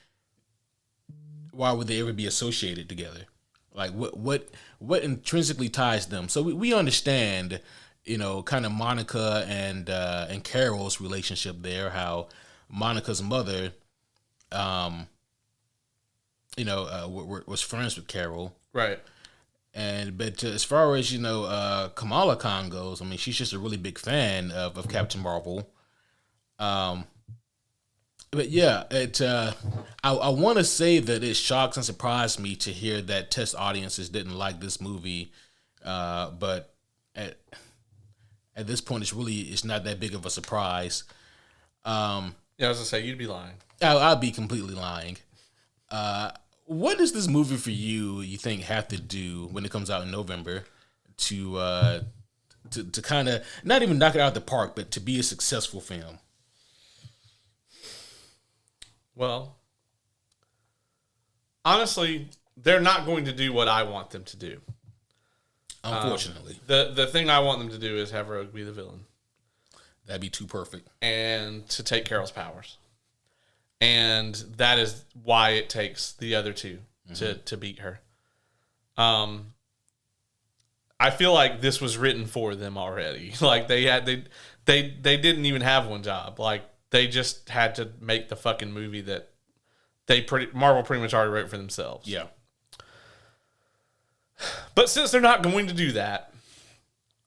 why would they ever be associated together? Like what intrinsically ties them? So we understand, kind of Monica and Carol's relationship there, how Monica's mother, was friends with Carol. Right. But as far as Kamala Khan goes, I mean, she's just a really big fan of Captain Marvel. But yeah, I want to say that it shocked and surprised me to hear that test audiences didn't like this movie. But at this point, it's not that big of a surprise. Yeah, I was gonna say you'd be lying. I'd be completely lying. What does this movie for you think have to do when it comes out in November to kind of not even knock it out of the park, but to be a successful film? Well, honestly, they're not going to do what I want them to do. Unfortunately. The thing I want them to do is have Rogue be the villain. That'd be too perfect. And to take Carol's powers. And that is why it takes the other 2 to beat her. I feel like this was written for them already. Like they didn't even have one job. Like They just had to make the fucking movie that Marvel pretty much already wrote for themselves. Yeah. But since they're not going to do that,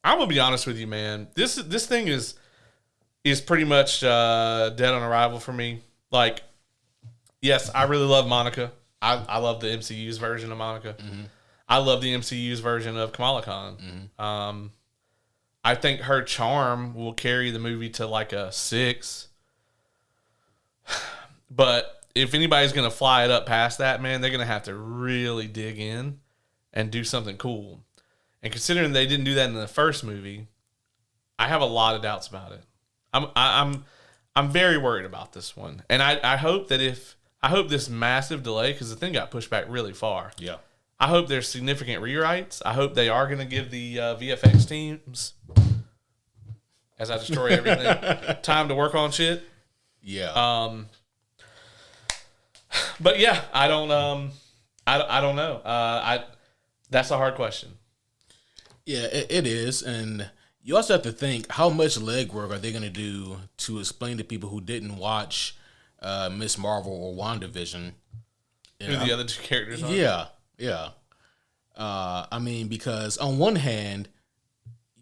I'm gonna be honest with you, man. This thing is pretty much dead on arrival for me. Like, yes, I really love Monica. I love the MCU's version of Monica. Mm-hmm. I love the MCU's version of Kamala Khan. Mm-hmm. I think her charm will carry the movie to like a 6. But if anybody's going to fly it up past that, man, they're going to have to really dig in and do something cool. And considering they didn't do that in the first movie, I have a lot of doubts about it. I'm very worried about this one. And I hope this massive delay, because the thing got pushed back really far. Yeah. I hope there's significant rewrites. I hope they are going to give the VFX teams, as I destroy everything, time to work on shit. Yeah. But yeah, I don't know. That's a hard question. Yeah, it is, and you also have to think how much legwork are they going to do to explain to people who didn't watch Miss Marvel or WandaVision Who the other two characters are? Yeah. I mean, because on one hand,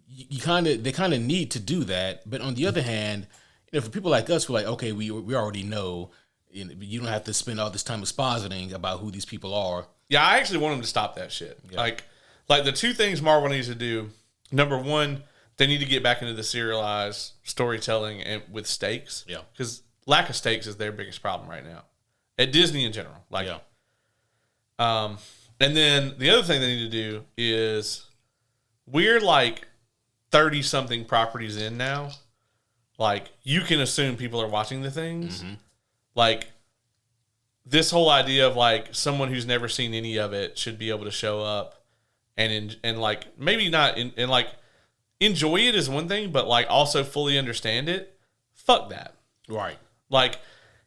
they kind of need to do that, but on the other hand, for people like us who are like, okay, we already know. You don't have to spend all this time expositing about who these people are. Yeah, I actually want them to stop that shit. Yeah. Like the two things Marvel needs to do. Number one, they need to get back into the serialized storytelling and with stakes. Yeah, because lack of stakes is their biggest problem right now at Disney in general. And then the other thing they need to do is we're like 30 something properties in now. Like, you can assume people are watching the things. Mm-hmm. Like, this whole idea of like someone who's never seen any of it should be able to show up and like maybe not and like enjoy it is one thing, but like also fully understand it. Fuck that. Right. Like,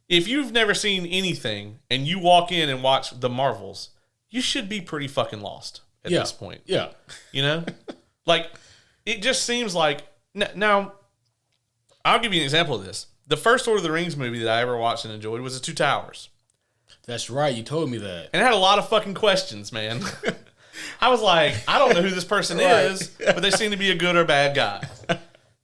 if you've never seen anything and you walk in and watch the Marvels, you should be pretty fucking lost at this point. Yeah. You know? Like, it just seems like now I'll give you an example of this. The first Lord of the Rings movie that I ever watched and enjoyed was The Two Towers. That's right. You told me that. And it had a lot of fucking questions, man. I was like, I don't know who this person is, but they seem to be a good or bad guy.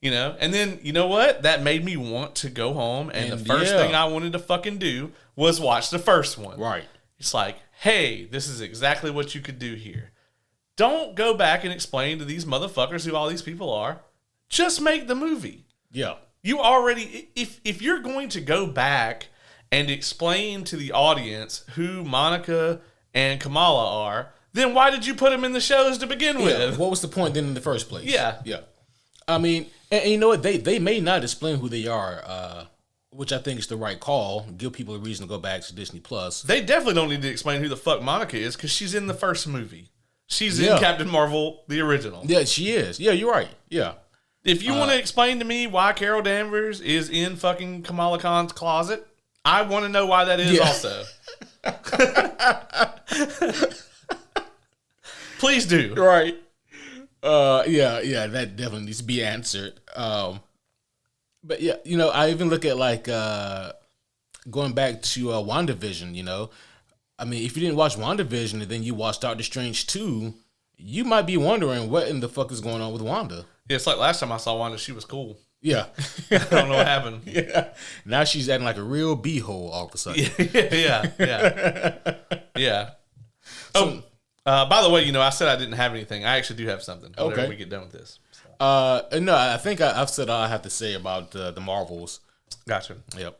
And then, you know what? That made me want to go home, and the first thing I wanted to fucking do was watch the first one. Right. It's like, hey, this is exactly what you could do here. Don't go back and explain to these motherfuckers who all these people are. Just make the movie. Yeah. You already, if you're going to go back and explain to the audience who Monica and Kamala are, then why did you put them in the shows to begin with? What was the point then in the first place? Yeah. I mean, and you know what? They may not explain who they are, which I think is the right call. Give people a reason to go back to Disney Plus. They definitely don't need to explain who the fuck Monica is, because she's in the first movie. She's in Captain Marvel, the original. Yeah, she is. Yeah, you're right. Yeah. If you want to explain to me why Carol Danvers is in fucking Kamala Khan's closet, I want to know why that is also. Please do. Right. Yeah, that definitely needs to be answered. But yeah, I even look at like going back to WandaVision, I mean, if you didn't watch WandaVision and then you watched Doctor Strange 2, you might be wondering what in the fuck is going on with Wanda. Yeah, it's like last time I saw Wanda, she was cool. Yeah. I don't know what happened. Yeah. Now she's acting like a real beehole all of a sudden. Yeah. So, by the way, I said I didn't have anything. I actually do have something. Whenever we get done with this. So. No, I think I've said all I have to say about the Marvels. Gotcha. Yep.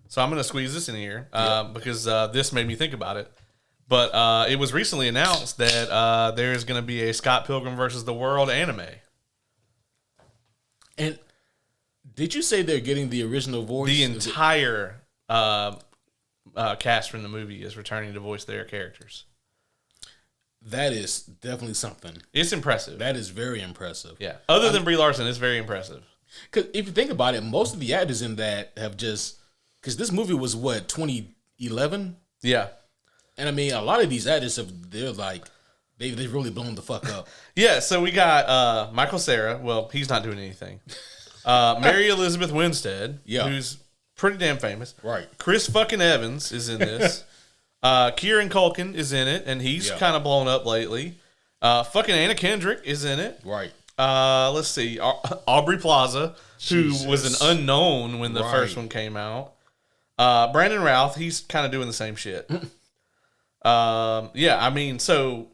So I'm going to squeeze this in here because this made me think about it. But it was recently announced that there is going to be a Scott Pilgrim versus the World anime. And did you say they're getting the original voice? The entire cast from the movie is returning to voice their characters. That is definitely something. It's impressive. That is very impressive. Yeah. Other than Brie Larson, it's very impressive. Because if you think about it, most of the actors in that have just... Because this movie was, 2011? Yeah. And I mean, a lot of these actors, they're like... They've really blown the fuck up. Yeah, so we got Michael Cera. Well, he's not doing anything. Mary Elizabeth Winstead, who's pretty damn famous. Right. Chris fucking Evans is in this. Kieran Culkin is in it, and he's kind of blown up lately. Fucking Anna Kendrick is in it. Right. Let's see. Aubrey Plaza, who was an unknown when the first one came out. Brandon Routh, he's kind of doing the same shit. I mean, so,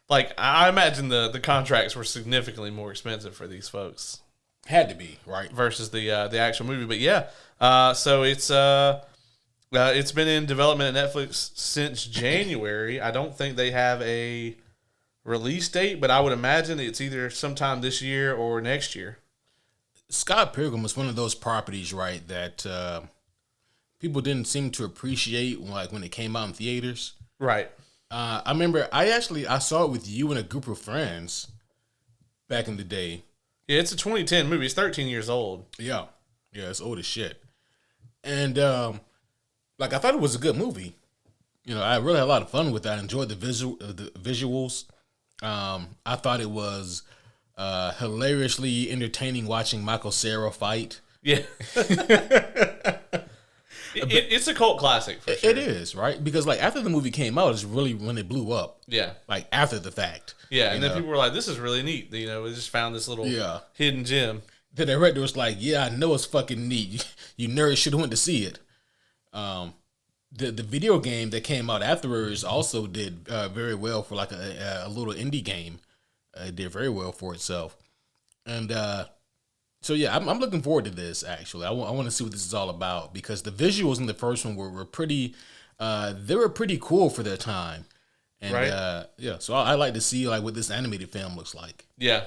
like, I imagine the contracts were significantly more expensive for these folks. Had to be, right? Versus the actual movie. But yeah, so it's been in development at Netflix since January. I don't think they have a release date, but I would imagine it's either sometime this year or next year. Scott Pilgrim was one of those properties, right, that people didn't seem to appreciate when it came out in theaters. Right. I remember I saw it with you and a group of friends back in the day. Yeah, it's a 2010 movie. It's 13 years old. Yeah, it's old as shit. And I thought it was a good movie. I really had a lot of fun with it. I enjoyed the visuals. I thought it was hilariously entertaining watching Michael Cera fight. Yeah. It's a cult classic for sure. It is, right? Because after the movie came out, it's really when it blew up. Yeah. After the fact. Yeah, and then people were like, this is really neat. We just found this little hidden gem. The director was like, yeah, I know it's fucking neat. You nerds should have went to see it. The video game that came out afterwards also did very well for a little indie game. It did very well for itself. And so yeah, I'm looking forward to this. Actually, I want to see what this is all about because the visuals in the first one were pretty. They were pretty cool for their time, and right. So I like to see what this animated film looks like. Yeah.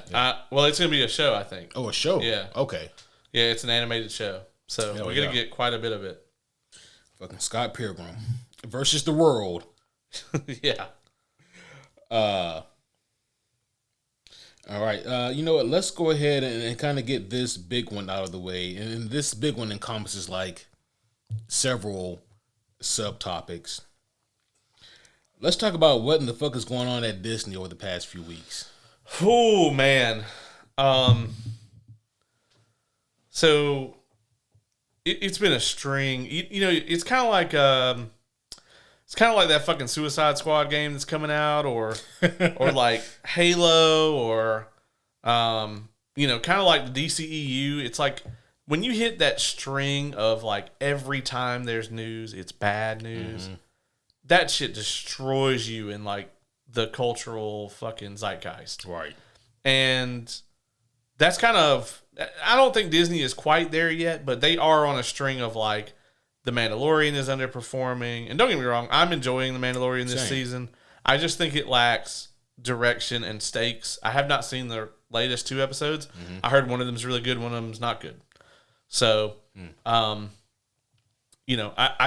Well, it's gonna be a show, I think. Oh, a show. Yeah. Okay. Yeah, it's an animated show, so we're gonna get quite a bit of it. Fucking Scott Pilgrim versus the world. Yeah. All right. You know what? Let's go ahead and kind of get this big one out of the way. And this big one encompasses several subtopics. Let's talk about what in the fuck is going on at Disney over the past few weeks. Oh man. So it's been a string. It's kind of like that fucking Suicide Squad game that's coming out, or like Halo, or kind of like the DCEU. It's like when you hit that string of every time there's news, it's bad news. Mm-hmm. That shit destroys you in the cultural fucking zeitgeist. Right. And that's kind of, I don't think Disney is quite there yet, but they are on a string of The Mandalorian is underperforming. And don't get me wrong, I'm enjoying The Mandalorian this season. I just think it lacks direction and stakes. I have not seen the latest 2 episodes. Mm-hmm. I heard one of them is really good, one of them is not good. So, I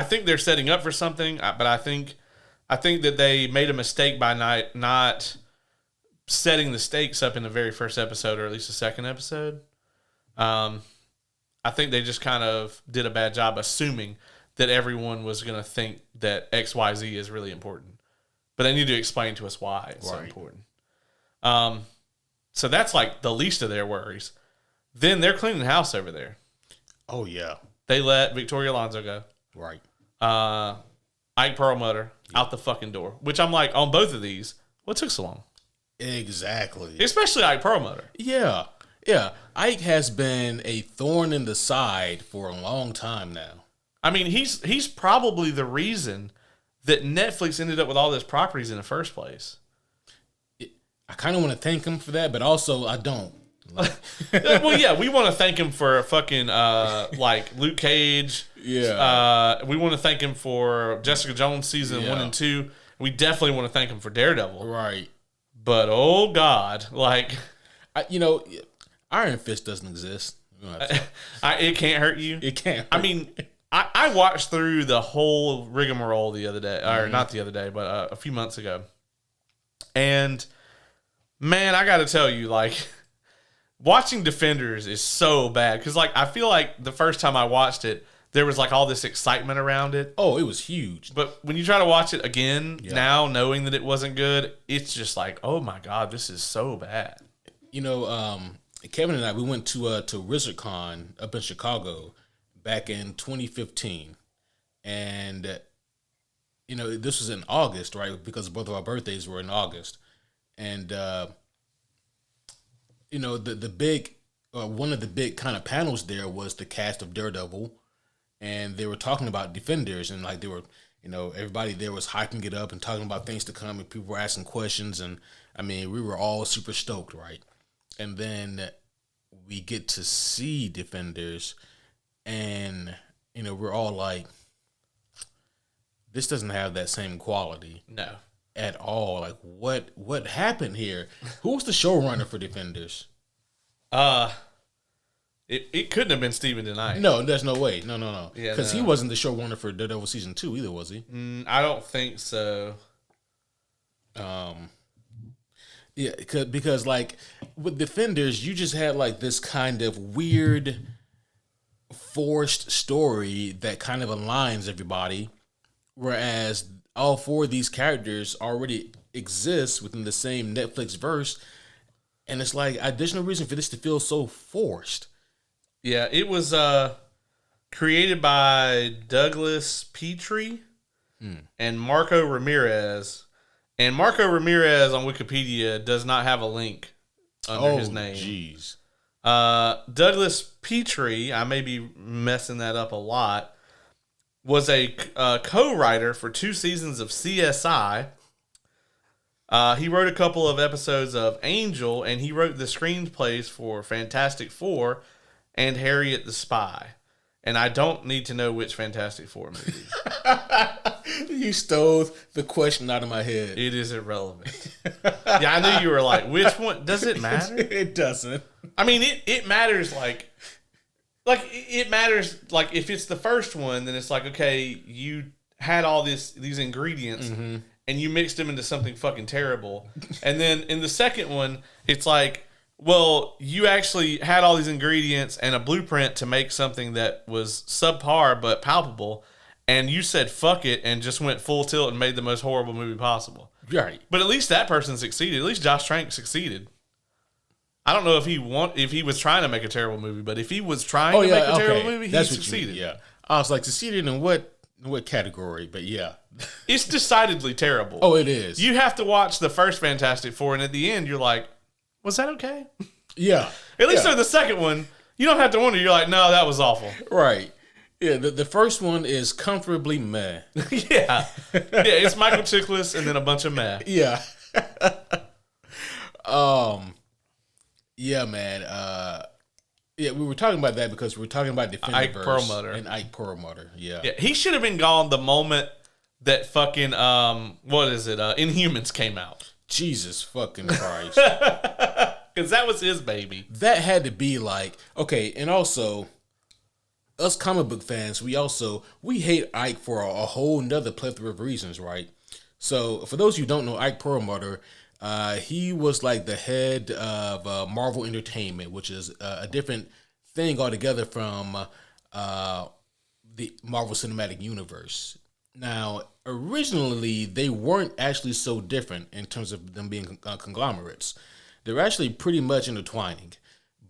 think they're setting up for something, but I think that they made a mistake by not setting the stakes up in the very first episode, or at least the second episode. I think they just kind of did a bad job assuming that everyone was going to think that XYZ is really important. But they need to explain to us why it's so important. So that's the least of their worries. Then they're cleaning house over there. Oh, yeah. They let Victoria Alonso go. Right. Ike Perlmutter out the fucking door. Which I'm on both of these, what took so long? Exactly. Especially Ike Perlmutter. Yeah. Yeah. Ike has been a thorn in the side for a long time now. I mean, he's probably the reason that Netflix ended up with all those properties in the first place. I kind of want to thank him for that, but also I don't. Well, yeah, we want to thank him for fucking Luke Cage. Yeah. We want to thank him for Jessica Jones season 1 and 2. We definitely want to thank him for Daredevil. Right. But oh God, Iron Fist doesn't exist. It can't hurt you. It can't. I mean, I watched through the whole rigmarole the other day, or not the other day, but a few months ago. And man, I got to tell you, watching Defenders is so bad because I feel like the first time I watched it, there was all this excitement around it. Oh, it was huge. But when you try to watch it again now, knowing that it wasn't good, it's just oh my God, this is so bad. Kevin and I, we went to WizardCon up in Chicago back in 2015, and this was in August, right? Because both of our birthdays were in August, and the big one of the big kind of panels there was the cast of Daredevil, and they were talking about Defenders, and like they were, everybody there was hyping it up and talking about things to come, and people were asking questions, and I mean, we were all super stoked, right? And then we get to see Defenders, and we're all like, this doesn't have that same quality. No. At all. Like, what happened here? Who was the showrunner for Defenders? It couldn't have been Steven DeKnight. No, there's no way. No. Yeah, because he wasn't the showrunner for Daredevil season 2 either, was he? I don't think so. Yeah, because like with Defenders, you just had like this kind of weird, forced story that kind of aligns everybody, whereas all four of these characters already exist within the same Netflix verse, and it's like there's no reason for this to feel so forced. Yeah, it was created by Douglas Petrie and Marco Ramirez. And Marco Ramirez on Wikipedia does not have a link under his name. Jeez. Douglas Petrie, I may be messing that up a lot, was a co-writer for 2 seasons of CSI. He wrote a couple of episodes of Angel, and he wrote the screenplays for Fantastic Four and Harriet the Spy. And I don't need to know which Fantastic Four movie. You stole the question out of my head. It is irrelevant. Yeah, I knew you were like, which one? Does it matter? It doesn't. I mean, it matters it matters like if it's the first one, then it's like, okay, you had all these ingredients and you mixed them into something fucking terrible. And then in the second one, it's like, well, you actually had all these ingredients and a blueprint to make something that was subpar but palpable, and you said fuck it and just went full tilt and made the most horrible movie possible. Right. But at least that person succeeded. At least Josh Trank succeeded. I don't know if he was trying to make a terrible movie, but if he was trying to make a terrible movie, he succeeded. Yeah. I was like, succeeded in what category? But yeah. It's decidedly terrible. Oh, it is. You have to watch the first Fantastic Four, and at the end, you're like, was that okay? Yeah. At least for the second one, you don't have to wonder. You're like, no, that was awful. Right. Yeah, the first one is comfortably meh. Yeah. It's Michael Chiklis and then a bunch of meh. Yeah. Yeah, man. Yeah, we were talking about that because we were talking about Defenderverse Ike Perlmutter. And Ike Perlmutter. Yeah. Yeah, he should have been gone the moment that fucking Inhumans came out. Jesus fucking Christ. Because that was his baby. That had to be like, okay, and also us comic book fans, we hate Ike for a whole nother plethora of reasons, right? So for those who don't know Ike Perlmutter, he was like the head of Marvel Entertainment, which is a different thing altogether from the Marvel Cinematic Universe. Now, originally, they weren't actually so different in terms of them being conglomerates. They were actually pretty much intertwining.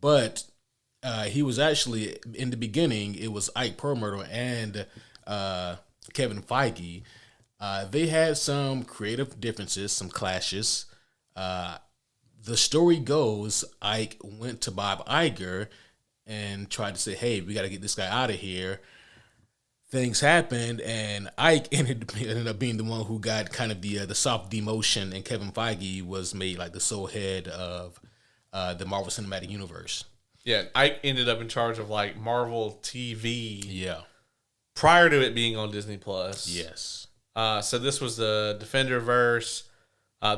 But he was actually, in the beginning, it was Ike Perlmutter and Kevin Feige. They had some creative differences, some clashes. The story goes, Ike went to Bob Iger and tried to say, hey, we got to get this guy out of here. Things happened, and Ike ended up being the one who got kind of the soft demotion, and Kevin Feige was made like the sole head of the Marvel Cinematic Universe. Yeah, Ike ended up in charge of like Marvel TV. Yeah. Prior to it being on Disney Plus. Yes. So this was the Defenderverse.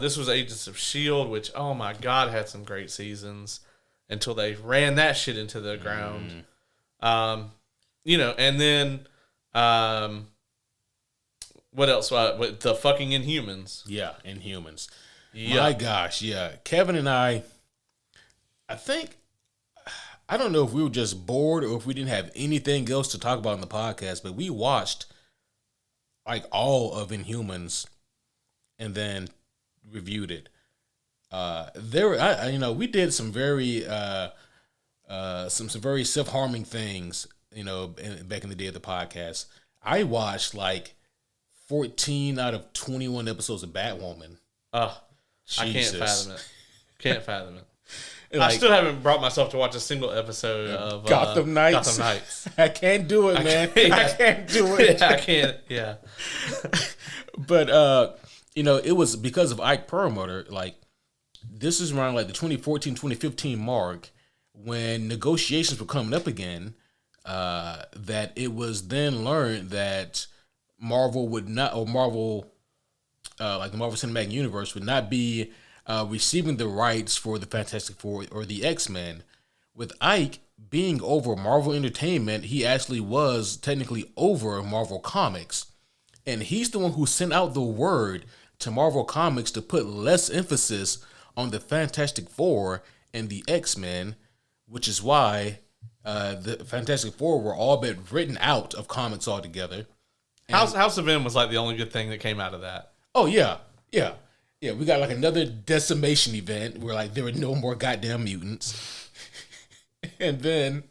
This was Agents of S.H.I.E.L.D., which, oh my God, had some great seasons until they ran that shit into the ground. And then, what else? The fucking Inhumans. Yeah, Inhumans. Yeah. My gosh, yeah. Kevin and I think, I don't know if we were just bored or if we didn't have anything else to talk about in the podcast, but we watched like all of Inhumans and then reviewed it. We did some very some very self-harming things back in the day of the podcast, I watched like 14 out of 21 episodes of Batwoman. I can't fathom it. Can't fathom it. Like, I still haven't brought myself to watch a single episode of Gotham Knights. Gotham Knights. I can't do it, man. I can't do it. Yeah, I can't. Yeah. But it was because of Ike Perlmutter. Like, this is around like the 2014, 2015 mark when negotiations were coming up again. That it was then learned that Marvel would not, or Marvel, like the Marvel Cinematic Universe, would not be receiving the rights for the Fantastic Four or the X-Men. With Ike being over Marvel Entertainment, he actually was technically over Marvel Comics. And he's the one who sent out the word to Marvel Comics to put less emphasis on the Fantastic Four and the X-Men, which is why the Fantastic Four were all but written out of comics altogether. And House of M was like the only good thing that came out of that. Oh, yeah. We got like another decimation event where like there were no more goddamn mutants. And then,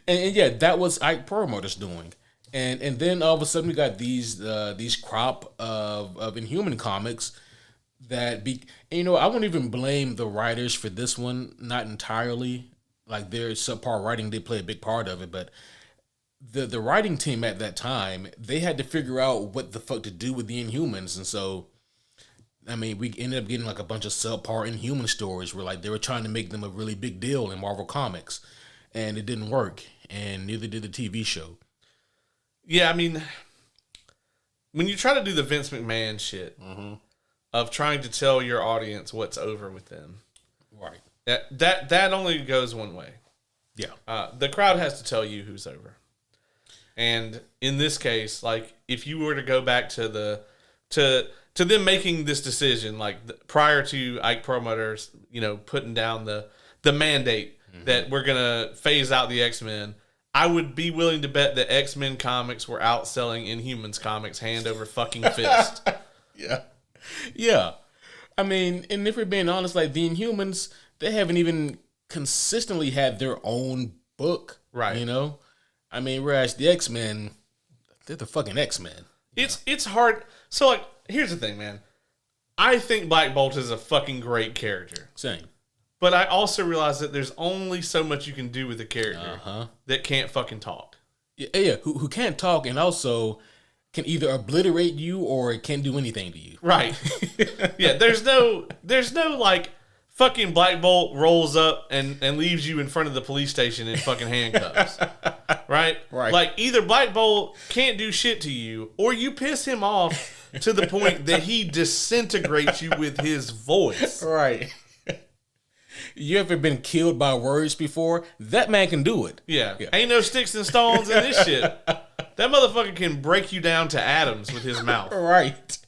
and yeah, that was Ike Perlmutter's doing. And then all of a sudden we got these crop of Inhuman comics that I won't even blame the writers for this one, not entirely. Like their subpar writing did play a big part of it, but the writing team at that time, they had to figure out what the fuck to do with the Inhumans. And so, I mean, we ended up getting like a bunch of subpar Inhuman stories where like they were trying to make them a really big deal in Marvel Comics, and it didn't work, and neither did the TV show. Yeah, I mean, when you try to do the Vince McMahon shit of trying to tell your audience what's over with them, Right. That only goes one way. Yeah. The crowd has to tell you who's over. And in this case, like if you were to go back to them making this decision, like prior to Ike Perlmutter, putting down the mandate that we're gonna phase out the X-Men, I would be willing to bet that X-Men comics were outselling Inhumans comics hand over fucking fist. Yeah. I mean, and if we're being honest, like the Inhumans, they haven't even consistently had their own book. Right. I mean, whereas the X-Men, they're the fucking X-Men. It's hard. So, like, here's the thing, man. I think Black Bolt is a fucking great character. Same. But I also realize that there's only so much you can do with a character that can't fucking talk. Yeah, who can't talk and also can either obliterate you or can't do anything to you. Right. Yeah, there's no like fucking Black Bolt rolls up and leaves you in front of the police station in fucking handcuffs. Right? Like either Black Bolt can't do shit to you or you piss him off to the point that he disintegrates you with his voice. Right. You ever been killed by words before? That man can do it. Yeah. Ain't no sticks and stones in this shit. That motherfucker can break you down to atoms with his mouth. Right.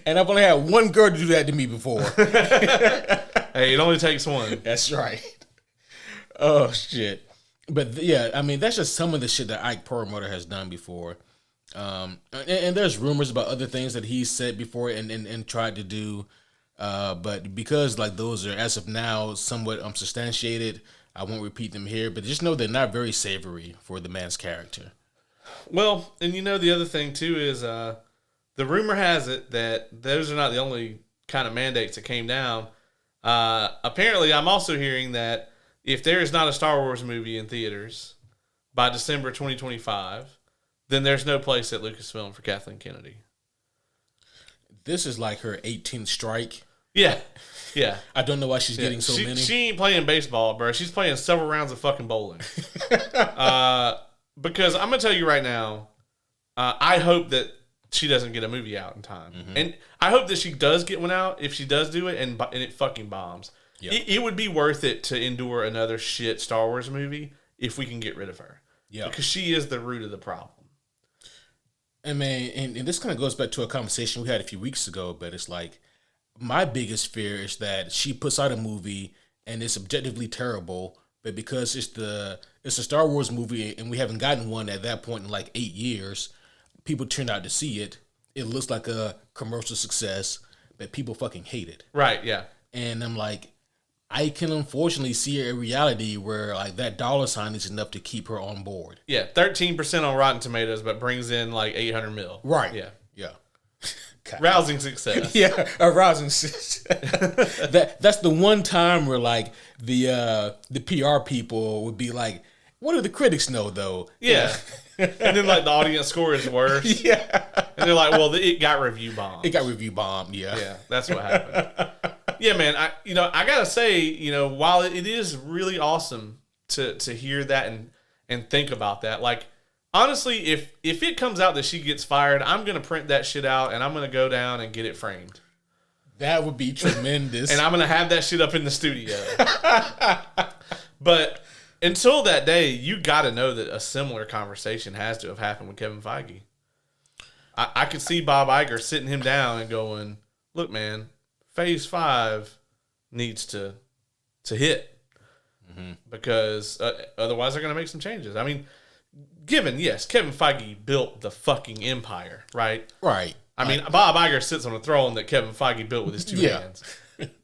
And I've only had one girl do that to me before. Hey, it only takes one. That's right. Oh, shit. But yeah, I mean, that's just some of the shit that Ike Perlmutter has done before. And there's rumors about other things that he's said before and tried to do. But because like those are, as of now, somewhat substantiated, I won't repeat them here. But just know they're not very savory for the man's character. Well, and the other thing too is the rumor has it that those are not the only kind of mandates that came down. Apparently, I'm also hearing that if there is not a Star Wars movie in theaters by December 2025, then there's no place at Lucasfilm for Kathleen Kennedy. This is like her 18th strike. Yeah. I don't know why she's getting so many. She ain't playing baseball, bro. She's playing several rounds of fucking bowling. Because I'm going to tell you right now, I hope that she doesn't get a movie out in time. Mm-hmm. And I hope that she does get one out if she does do it and it fucking bombs. Yep. It would be worth it to endure another shit Star Wars movie if we can get rid of her. Yeah, because she is the root of the problem. I mean, and this kind of goes back to a conversation we had a few weeks ago, but it's like, my biggest fear is that she puts out a movie and it's objectively terrible, but because it's a Star Wars movie and we haven't gotten one at that point in like 8 years, people turn out to see it. It looks like a commercial success, but people fucking hate it. Right, yeah. And I'm like, I can unfortunately see a reality where like that dollar sign is enough to keep her on board. Yeah, 13% on Rotten Tomatoes, but brings in like 800 mil. Right. Yeah. Yeah. Rousing success. Yeah, a rousing success. That's the one time where like the PR people would be like, "What do the critics know though?" Yeah. And then like the audience score is worse. Yeah. And they're like, "Well, it got review bombed." It got review bombed. Yeah. Yeah, that's what happened. Yeah, man. I gotta say, while it is really awesome to hear that and think about that, like honestly, if it comes out that she gets fired, I'm gonna print that shit out and I'm gonna go down and get it framed. That would be tremendous. And I'm gonna have that shit up in the studio. But until that day, you got to know that a similar conversation has to have happened with Kevin Feige. I could see Bob Iger sitting him down and going, "Look, man, Phase 5 needs to hit because otherwise they're going to make some changes." I mean, yes, Kevin Feige built the fucking empire, right? Right. I mean, Bob Iger sits on a throne that Kevin Feige built with his two hands.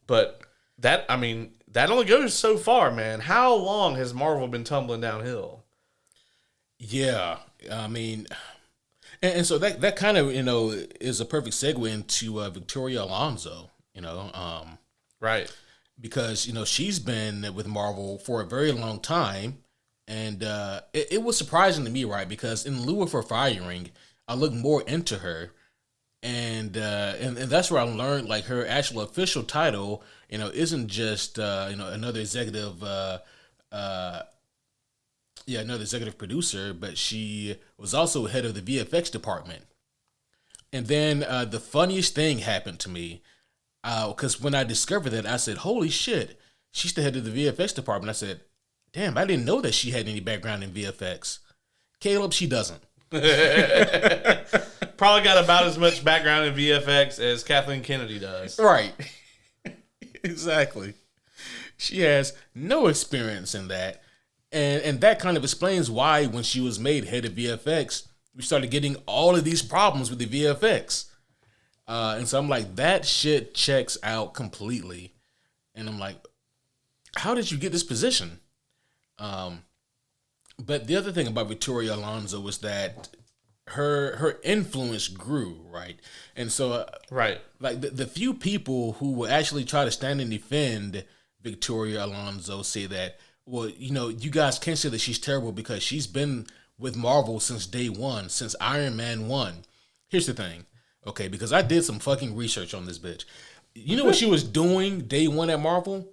But that only goes so far, man. How long has Marvel been tumbling downhill? Yeah. I mean, and so that kind of, is a perfect segue into Victoria Alonso, Right. Because, she's been with Marvel for a very long time. And it was surprising to me, right? Because in lieu of her firing, I looked more into her. And that's where I learned like her actual official title, isn't just another executive, another executive producer, but she was also head of the VFX department. And then the funniest thing happened to me, because when I discovered that, I said, "Holy shit, she's the head of the VFX department." I said, "Damn, I didn't know that she had any background in VFX." Caleb, she doesn't. Probably got about as much background in VFX as Kathleen Kennedy does. Right. Exactly. She has no experience in that. And that kind of explains why when she was made head of VFX, we started getting all of these problems with the VFX. And so I'm like, that shit checks out completely. And I'm like, how did you get this position? But the other thing about Victoria Alonso was that her influence grew, right? And so, right, like the few people who will actually try to stand and defend Victoria Alonso say that, well, you guys can't say that she's terrible because she's been with Marvel since day one, since Iron Man 1. Here's the thing, okay, because I did some fucking research on this bitch. You know what she was doing day one at Marvel?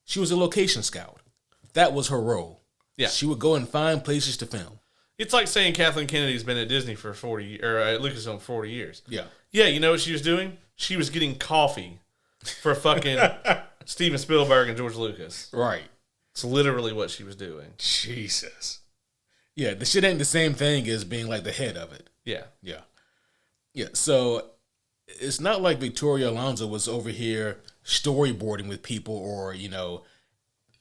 She was a location scout. That was her role. Yeah. She would go and find places to film. It's like saying Kathleen Kennedy's been at Disney for 40 or at Lucasfilm for 40 years. Yeah. Yeah, you know what she was doing? She was getting coffee for fucking Steven Spielberg and George Lucas. Right. It's literally what she was doing. Jesus. Yeah, the shit ain't the same thing as being like the head of it. Yeah. Yeah. Yeah, so it's not like Victoria Alonso was over here storyboarding with people or,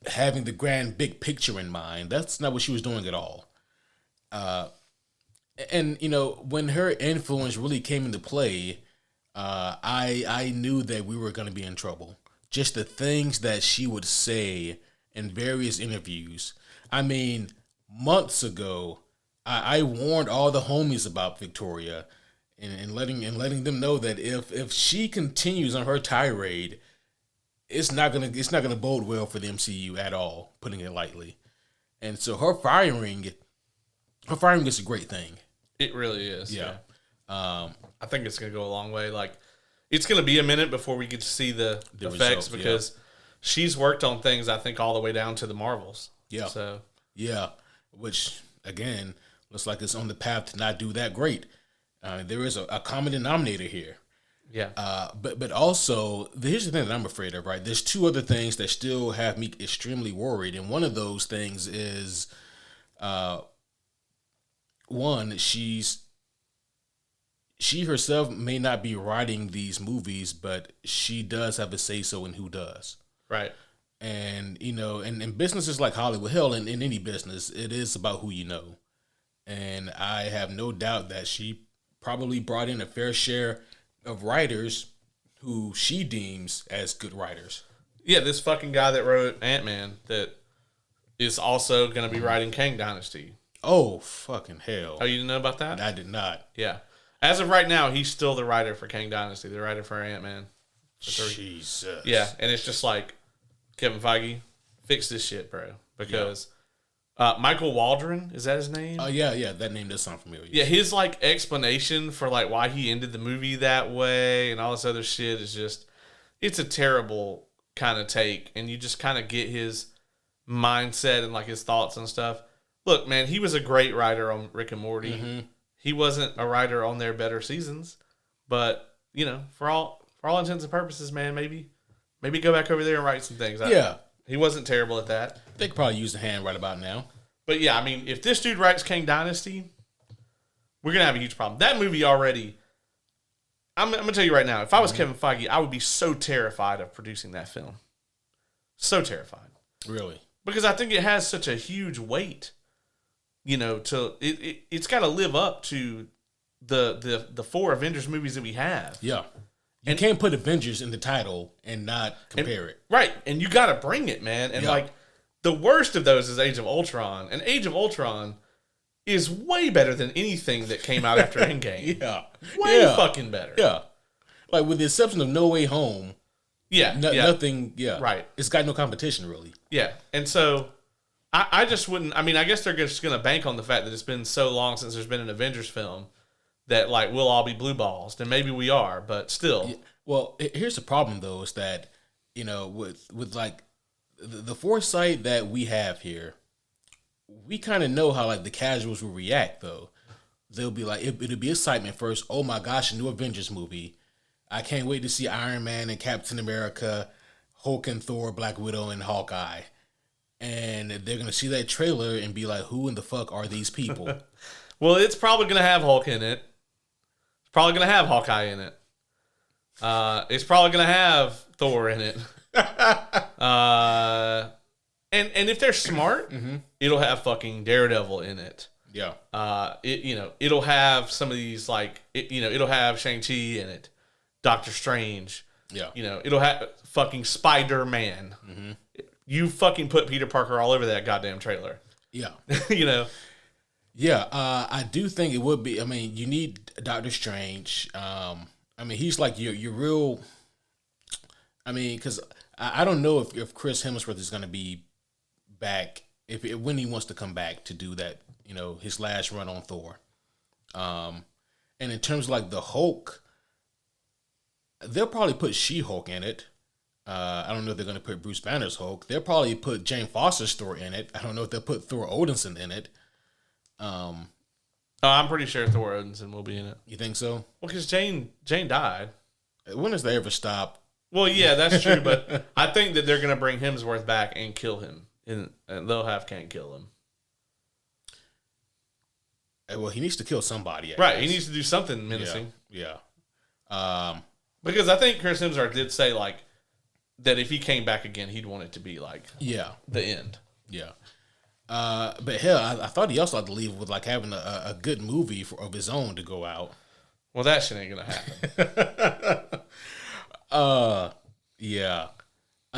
having the grand big picture in mind. That's not what she was doing at all. And when her influence really came into play, I knew that we were going to be in trouble. Just the things that she would say in various interviews. I mean, months ago, I warned all the homies about Victoria and letting them know that if she continues on her tirade, it's not gonna bode well for the MCU at all, putting it lightly. And so her firing is a great thing. It really is. Yeah. I think it's gonna go a long way. Like, it's gonna be a minute before we get to see the effects results, because she's worked on things I think all the way down to the Marvels. Yeah. So yeah, which again looks like it's on the path to not do that great. There is a common denominator here. Yeah. But also, here's the thing that I'm afraid of, right? There's two other things that still have me extremely worried. And one of those things is, one, she herself may not be writing these movies, but she does have a say-so in who does. Right. And, in businesses like Hollywood, hell, in any business, it is about who you know. And I have no doubt that she probably brought in a fair share of writers who she deems as good writers. Yeah, this fucking guy that wrote Ant-Man that is also going to be writing Kang Dynasty. Oh, fucking hell. Oh, you didn't know about that? I did not. Yeah. As of right now, he's still the writer for Kang Dynasty, the writer for Ant-Man. Jesus. Yeah, and it's just like, Kevin Feige, fix this shit, bro. Because Michael Waldron, is that his name? Oh, yeah, that name does sound familiar. Yeah, his, like, explanation for, like, why he ended the movie that way and all this other shit is just, it's a terrible kind of take, and you just kind of get his mindset and, like, his thoughts and stuff. Look, man, he was a great writer on Rick and Morty. Mm-hmm. He wasn't a writer on their better seasons, but, you know, for all intents and purposes, man, maybe go back over there and write some things. He wasn't terrible at that. They could probably use the hand right about now. But yeah, I mean, if this dude writes Kang Dynasty, we're going to have a huge problem. That movie already, I'm going to tell you right now, if I was Kevin Feige, I would be so terrified of producing that film. So terrified. Really? Because I think it has such a huge weight, you know, it's got to live up to the 4 Avengers movies that we have. Yeah. You can't put Avengers in the title and not compare it. Right. And you got to bring it, man. And like, the worst of those is Age of Ultron. And Age of Ultron is way better than anything that came out after Endgame. Way fucking better. Yeah. Like, with the exception of No Way Home. Nothing. Yeah. Right. It's got no competition, really. Yeah. And so, I just wouldn't. I mean, I guess they're just going to bank on the fact that it's been so long since there's been an Avengers film that, like, we'll all be blue balls. And maybe we are, but still. Yeah. Well, here's the problem, though, is that, you know, with like, the foresight that we have here, we kind of know how, like, the casuals will react, though. They'll be like, it'll be excitement first. Oh, my gosh, a new Avengers movie. I can't wait to see Iron Man and Captain America, Hulk and Thor, Black Widow, and Hawkeye. And they're going to see that trailer and be like, who in the fuck are these people? Well, it's probably going to have Hulk in it. It's probably going to have Hawkeye in it. It's probably going to have Thor in it. And if they're smart, it'll have fucking Daredevil in it. Yeah. It'll have some of these, like, it'll have Shang-Chi in it, Doctor Strange. Yeah. You know, it'll have fucking Spider-Man. Mm-hmm. You fucking put Peter Parker all over that goddamn trailer. Yeah. You know. Yeah. I do think it would be. I mean, you need Doctor Strange. I mean, he's like your real. I mean, because I don't know if Chris Hemsworth is going to be back when he wants to come back to do that. You know, his last run on Thor. And in terms of, like, the Hulk, they'll probably put She-Hulk in it. I don't know if they're going to put Bruce Banner's Hulk. They'll probably put Jane Foster's Thor in it. I don't know if they'll put Thor Odinson in it. I'm pretty sure Thor Odinson will be in it. You think so? Well, because Jane died. When does they ever stop? Well, yeah, that's true, but I think that they're going to bring Hemsworth back and kill him, and they'll have Kang kill him. Well, he needs to kill somebody. Right, he needs to do something menacing. Yeah. Because I think Chris Hemsworth did say, like, that if he came back again, he'd want it to be, like, the end. Yeah. But hell, I thought he also had to leave with, like, having a good movie of his own to go out. Well, that shit ain't gonna happen. Yeah.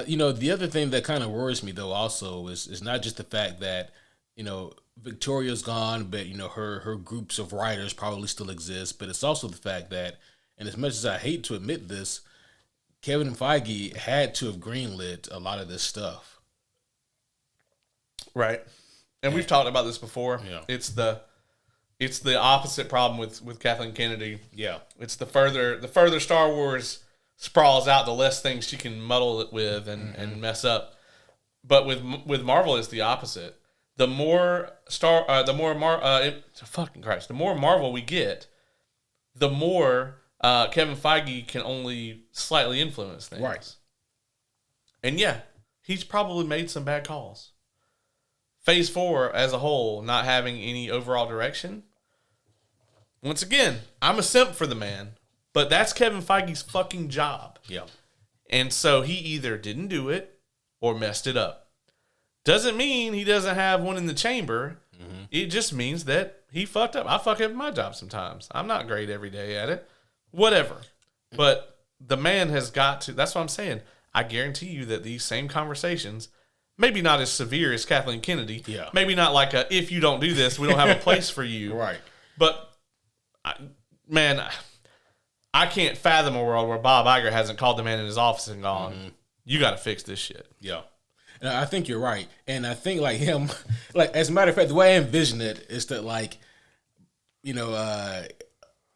You know, the other thing that kind of worries me, though, also is not just the fact that, you know, Victoria's gone, but, you know, her groups of writers probably still exist, but it's also the fact that, and as much as I hate to admit this, Kevin Feige had to have greenlit a lot of this stuff. Right. And we've talked about this before. Yeah. It's the opposite problem with Kathleen Kennedy. Yeah. It's the further Star Wars sprawls out, the less things she can muddle it with and mess up. But with Marvel, it's the opposite. The more Marvel we get, the more Kevin Feige can only slightly influence things. Right. And yeah, he's probably made some bad calls. Phase 4 as a whole, not having any overall direction. Once again, I'm a simp for the man, but that's Kevin Feige's fucking job. Yeah. And so he either didn't do it or messed it up. Doesn't mean he doesn't have one in the chamber. Mm-hmm. It just means that he fucked up. I fuck up my job sometimes. I'm not great every day at it. Whatever. But the man has got to, that's what I'm saying. I guarantee you that these same conversations, maybe not as severe as Kathleen Kennedy, maybe not like a, if you don't do this, we don't have a place for you. Right. But, man, I can't fathom a world where Bob Iger hasn't called the man in his office and gone, you got to fix this shit. Yeah. And I think you're right. And I think, like, him, like, as a matter of fact, the way I envision it is that, like, you know,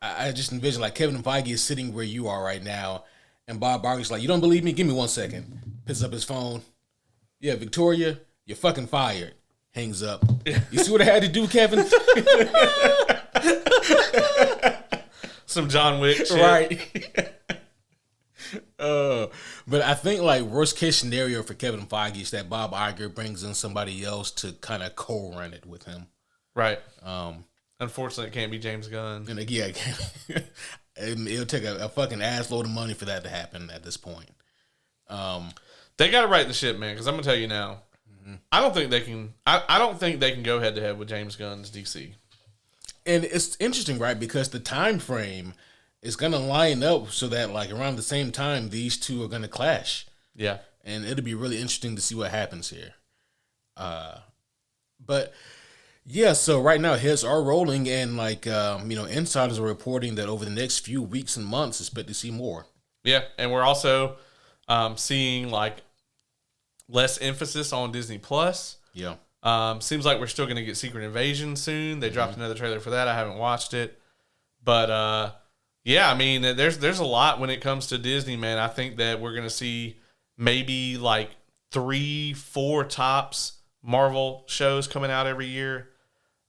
I just envision, like, Kevin Feige is sitting where you are right now, and Bob Iger's like, you don't believe me? Give me 1 second. Picks up his phone. Yeah, Victoria, you're fucking fired. Hangs up. You see what I had to do, Kevin? Some John Wick shit. Right. But I think, like, worst case scenario for Kevin Feige is that Bob Iger brings in somebody else to kind of co-run it with him. Right. Unfortunately, it can't be James Gunn. And yeah, it'll take a fucking ass load of money for that to happen at this point. They got to right the ship, man. Because I'm gonna tell you now, I don't think they can. I don't think they can go head to head with James Gunn's DC. And it's interesting, right? Because the time frame is gonna line up so that, like, around the same time, these two are gonna clash. Yeah, and it'll be really interesting to see what happens here. But yeah, so right now hits are rolling, and like insiders are reporting that over the next few weeks and months, expect to see more. Yeah, and we're also seeing like less emphasis on Disney Plus. Yeah. Seems like we're still going to get Secret Invasion soon. They dropped another trailer for that. I haven't watched it, but yeah, I mean, there's a lot when it comes to Disney, man. I think that we're going to see maybe like 3-4 tops Marvel shows coming out every year.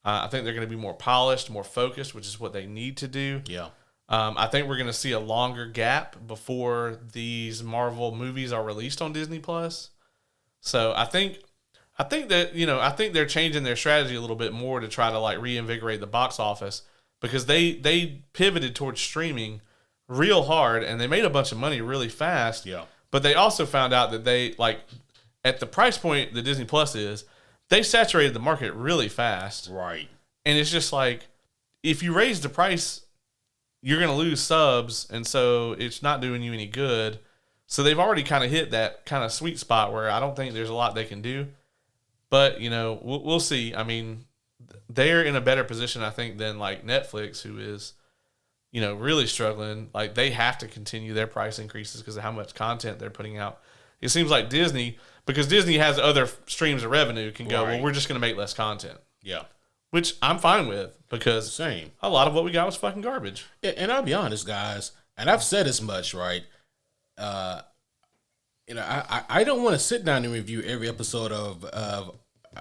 I think they're going to be more polished, more focused, which is what they need to do. Yeah. I think we're going to see a longer gap before these Marvel movies are released on Disney Plus. So I think that, I think they're changing their strategy a little bit more to try to like reinvigorate the box office, because they pivoted towards streaming real hard and they made a bunch of money really fast. Yeah. But they also found out that they, like, at the price point that Disney Plus is, they saturated the market really fast. Right. And it's just like, if you raise the price, you're going to lose subs, and so it's not doing you any good. So they've already kind of hit that kind of sweet spot where I don't think there's a lot they can do. But, we'll see. I mean, they're in a better position, I think, than like Netflix, who is, really struggling. Like, they have to continue their price increases because of how much content they're putting out. It seems like Disney, because Disney has other streams of revenue, can go, well, we're just going to make less content. Yeah. Which I'm fine with, because same. A lot of what we got was fucking garbage. Yeah, and I'll be honest, guys, and I've said as much, right? I don't want to sit down and review every episode of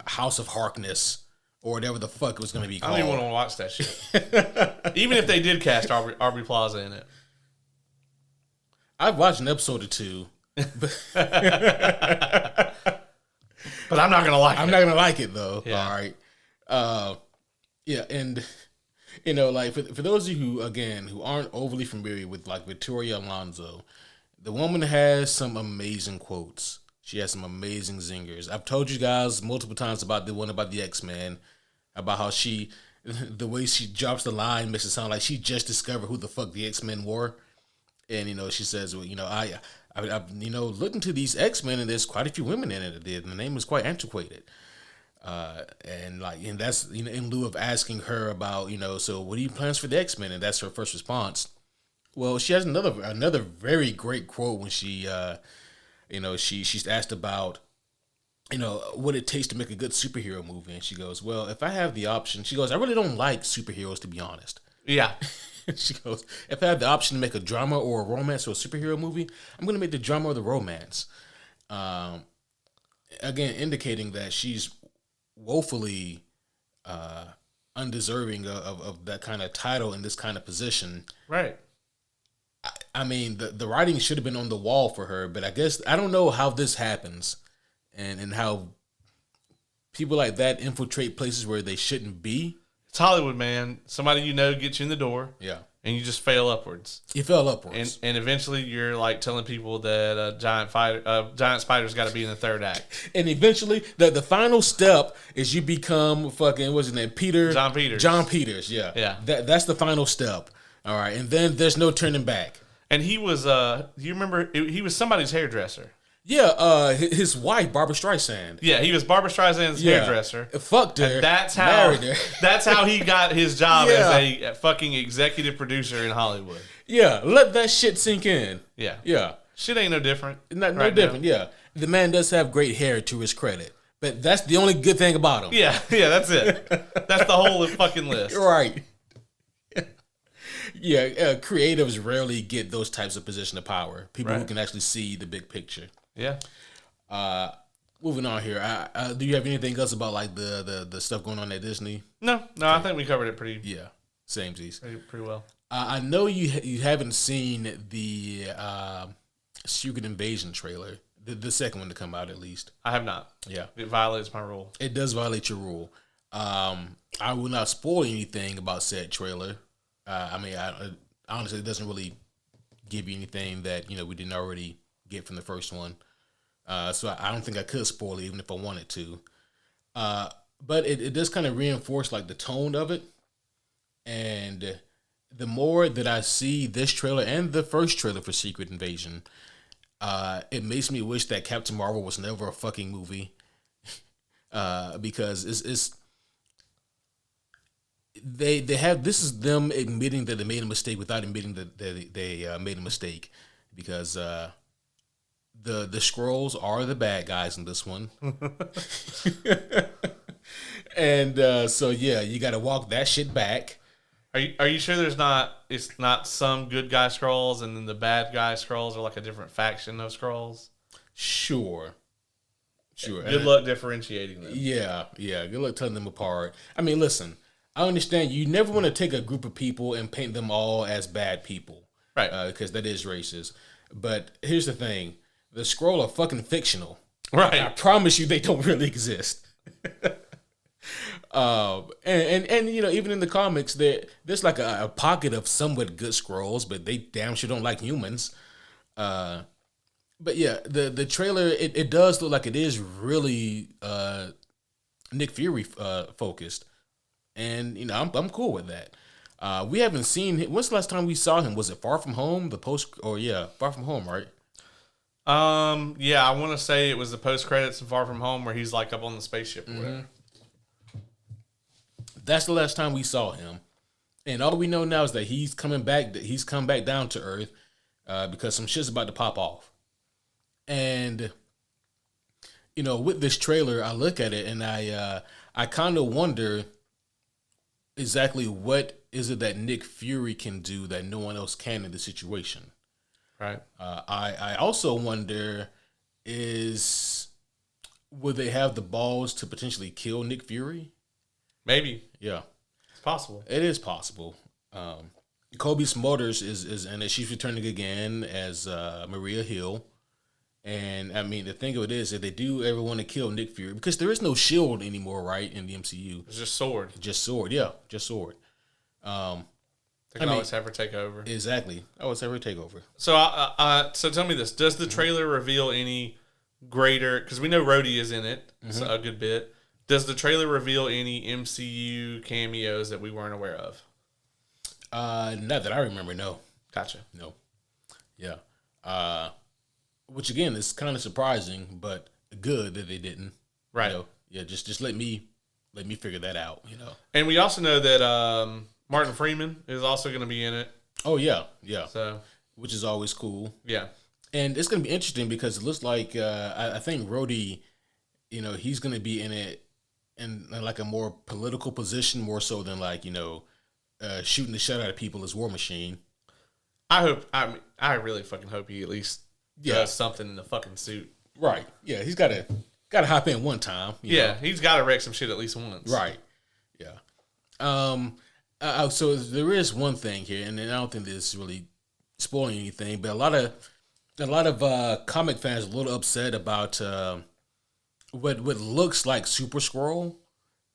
House of Harkness or whatever the fuck it was going to be called. I don't even want to watch that shit. Even if they did cast Aubrey Plaza in it. I've watched an episode or two. But I'm not going to like it. I'm not going to like it, though. Yeah. All right. Yeah, and, like, for those of you who aren't overly familiar with, like, Victoria Alonso, the woman has some amazing quotes. She has some amazing zingers. I've told you guys multiple times about the one about the X-Men, about how the way she drops the line makes it sound like she just discovered who the fuck the X-Men were. And, she says, well, I've looked into these X-Men, and there's quite a few women in it. And the name is quite antiquated. And that's, in lieu of asking her about, so what are your plans for the X-Men? And that's her first response. Well, she has another very great quote when she, she's asked about, what it takes to make a good superhero movie. And she goes, well, if I have the option, she goes, I really don't like superheroes, to be honest. Yeah. She goes, if I have the option to make a drama or a romance or a superhero movie, I'm going to make the drama or the romance. Again, indicating that she's woefully undeserving of that kind of title in this kind of position. Right. I mean, the writing should have been on the wall for her, but I guess I don't know how this happens and how people like that infiltrate places where they shouldn't be. It's Hollywood, man. Somebody gets you in the door. Yeah. And you just fail upwards. You fell upwards. And eventually you're like telling people that a giant spider's got to be in the third act. And eventually the final step is you become fucking, what's his name? John Peters. John Peters, yeah. Yeah. That's the final step. All right. And then there's no turning back. And he was, do you remember, he was somebody's hairdresser. Yeah, his wife, Barbara Streisand. Yeah, he was Barbara Streisand's hairdresser. Fucked her. And that's how married her. that's how he got his job as a fucking executive producer in Hollywood. Yeah, let that shit sink in. Yeah. Yeah. Shit ain't no different. No different, yeah. The man does have great hair to his credit. But that's the only good thing about him. Yeah, that's it. That's the whole fucking list. Right. Yeah, creatives rarely get those types of position of power. People who can actually see the big picture. Yeah. Moving on here. Do you have anything else about like the stuff going on at Disney? No, I think we covered it pretty. Yeah, samesies. Pretty well. I know you haven't seen the Secret Invasion trailer, the second one to come out at least. I have not. Yeah, it violates my rule. It does violate your rule. I will not spoil anything about said trailer. I mean, honestly, it doesn't really give you anything that we didn't already get from the first one. So I don't think I could spoil it even if I wanted to. But it does kind of reinforce like the tone of it. And the more that I see this trailer and the first trailer for Secret Invasion, it makes me wish that Captain Marvel was never a fucking movie. Because it's they have, this is them admitting that they made a mistake without admitting that they made a mistake, because the Skrulls are the bad guys in this one. And so yeah, you got to walk that shit back. Are you sure it's not some good guy Skrulls and then the bad guy Skrulls are like a different faction of Skrulls? Sure. Good luck differentiating them. Yeah. Good luck telling them apart. I mean, listen, I understand you never want to take a group of people and paint them all as bad people. Right. Because that is racist. But here's the thing. The Skrull are fucking fictional. Right. I promise you they don't really exist. And even in the comics, there's like a pocket of somewhat good Skrulls, but they damn sure don't like humans. But yeah, the trailer, it does look like it is really Nick Fury focused. And I'm cool with that. We haven't seen him. When's the last time we saw him? Was it Far From Home? Far From Home, right? Yeah, I want to say it was the post credits of Far From Home where he's like up on the spaceship or whatever. That's the last time we saw him. And all we know now is that he's coming back. He's come back down to Earth because some shit's about to pop off. And with this trailer, I look at it and I kind of wonder exactly what is it that Nick Fury can do that no one else can in the situation. Right. I also wonder would they have the balls to potentially kill Nick Fury? Maybe. Yeah. It's possible. It is possible. Kobe Smulders is in it. She's returning again as Maria Hill. And I mean, the thing of it is, if they do ever want to kill Nick Fury, because there is no shield anymore, right, in the MCU. It's just sword. Just sword, yeah. Just sword. They can always have her take over. Exactly. Always have her take over. So, so tell me this. Does the trailer reveal any greater, because we know Rhodey is in it a good bit. Does the trailer reveal any MCU cameos that we weren't aware of? Not that I remember, no. Gotcha. No. Yeah. Which again is kind of surprising, but good that they didn't. Right. Yeah, just let me figure that out, And we also know that Martin Freeman is also going to be in it. Oh yeah. So, which is always cool. Yeah. And it's going to be interesting because it looks like I think Rhodey, he's going to be in it in like a more political position, more so than like shooting the shit out of people as War Machine. I really fucking hope he at least does something in the fucking suit. Right. Yeah, he's got to hop in one time. Yeah, he's got to wreck some shit at least once. Right. Yeah. So there is one thing here, and I don't think this is really spoiling anything, but a lot of comic fans are a little upset about what looks like Super Skrull.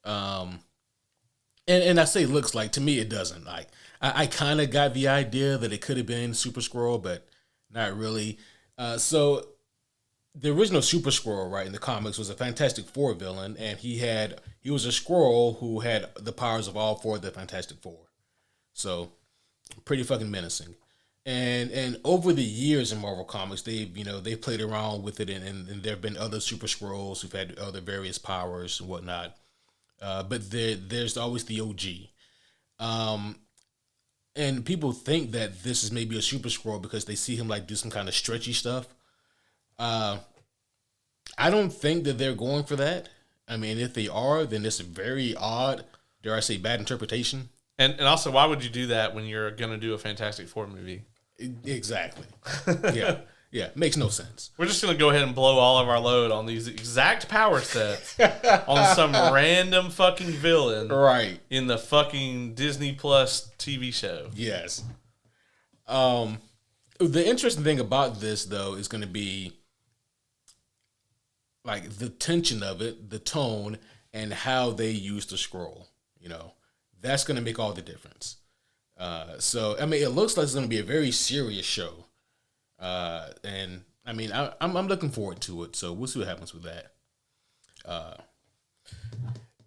And I say looks like, to me it doesn't. Like I kind of got the idea that it could have been Super Skrull, but not really. So the original Super Skrull, right, in the comics was a Fantastic Four villain, and he was a Skrull who had the powers of all four of the Fantastic Four. So pretty fucking menacing. And over the years in Marvel Comics, they've played around with it, and there have been other Super Scrolls who've had other various powers and whatnot. But there's always the OG. And people think that this is maybe a Super Scroll because they see him like do some kind of stretchy stuff. I don't think that they're going for that. I mean, if they are, then it's a very odd, dare I say, bad interpretation. And also, why would you do that when you're going to do a Fantastic Four movie? Exactly. Yeah. Yeah. Makes no sense. We're just going to go ahead and blow all of our load on these exact power sets on some random fucking villain. Right. In the fucking Disney Plus TV show. Yes. The interesting thing about this, though, is going to be like the tension of it, the tone, and how they use the scroll. That's going to make all the difference. So I mean, it looks like it's going to be a very serious show, and I mean, I'm looking forward to it. So we'll see what happens with that.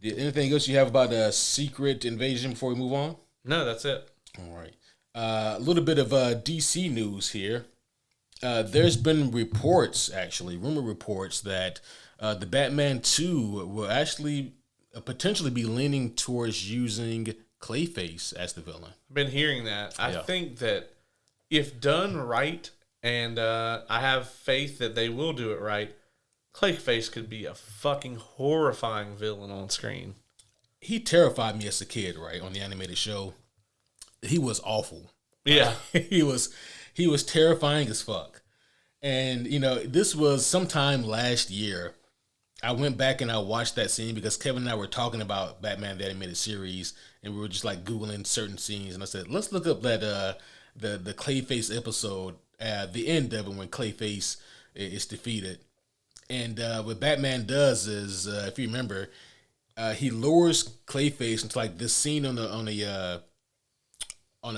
Anything else you have about the Secret Invasion before we move on? No, that's it. All right. A little bit of DC news here. There's been rumor reports that the Batman 2 will actually potentially be leaning towards using Clayface as the villain. I've been hearing that. I think that if done right, and I have faith that they will do it right, Clayface could be a fucking horrifying villain on screen. He terrified me as a kid, right, on the animated show. He was awful. Yeah. He was terrifying as fuck. And, this was sometime last year. I went back and I watched that scene because Kevin and I were talking about Batman the Animated Series, and we were just like Googling certain scenes, and I said, let's look up that the Clayface episode, the end of it when Clayface is defeated. And what Batman does is, if you remember, he lures Clayface into like this scene on a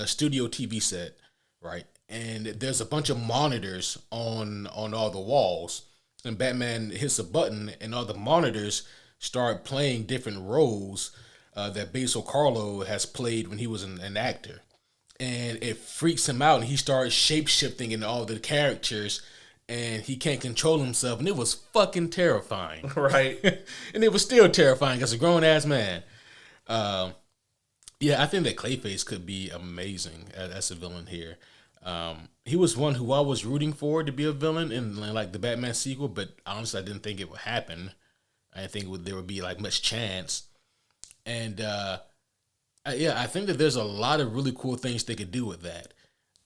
studio TV set, right? And there's a bunch of monitors on all the walls. And Batman hits a button, and all the monitors start playing different roles that Basil Carlo has played when he was an actor. And it freaks him out, and he starts shape-shifting into all the characters, and he can't control himself, and it was fucking terrifying. Right. And it was still terrifying as a grown-ass man. Yeah, I think that Clayface could be amazing as a villain here. He was one who I was rooting for to be a villain in like the Batman sequel, but honestly, I didn't think it would happen. I didn't think there would be like much chance. And I think that there's a lot of really cool things they could do with that.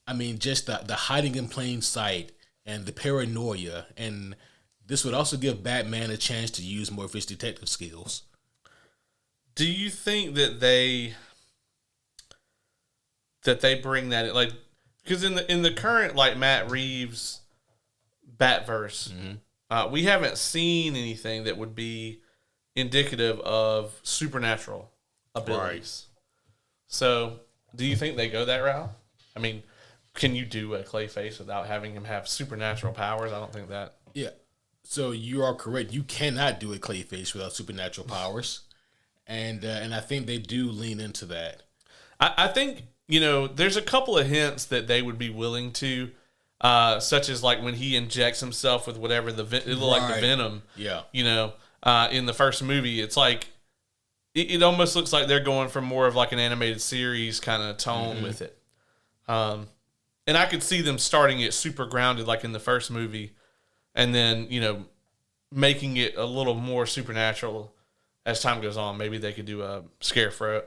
I mean, just the hiding in plain sight and the paranoia, and this would also give Batman a chance to use more of his detective skills. Do you think that they bring that in, like? Because in the current like Matt Reeves Batverse, we haven't seen anything that would be indicative of supernatural abilities. Right. So, do you think they go that route? I mean, can you do a Clayface without having him have supernatural powers? I don't think that. Yeah. So you are correct. You cannot do a Clayface without supernatural powers, and I think they do lean into that. I think. There's a couple of hints that they would be willing to, such as like when he injects himself with whatever it looked like the venom. Yeah. In the first movie, it's like it almost looks like they're going for more of like an animated series kind of tone with it. And I could see them starting it super grounded like in the first movie, and then making it a little more supernatural as time goes on. Maybe they could do a Scarecrow.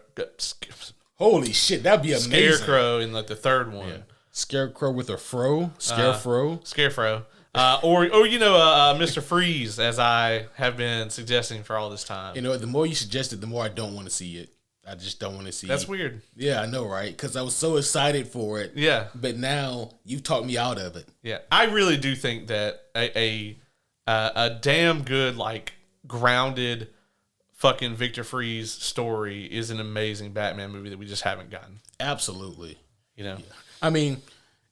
Holy shit, that'd be amazing. Scarecrow in like the third one. Yeah. Scarecrow with a fro? Scarecrow? Scarecrow. Or Mr. Freeze, as I have been suggesting for all this time. The more you suggest it, the more I don't want to see it. I just don't want to see it. That's weird. Yeah, I know, right? Because I was so excited for it. Yeah. But now you've talked me out of it. Yeah. I really do think that a damn good, like, grounded fucking Victor Freeze story is an amazing Batman movie that we just haven't gotten. Absolutely. Yeah. I mean,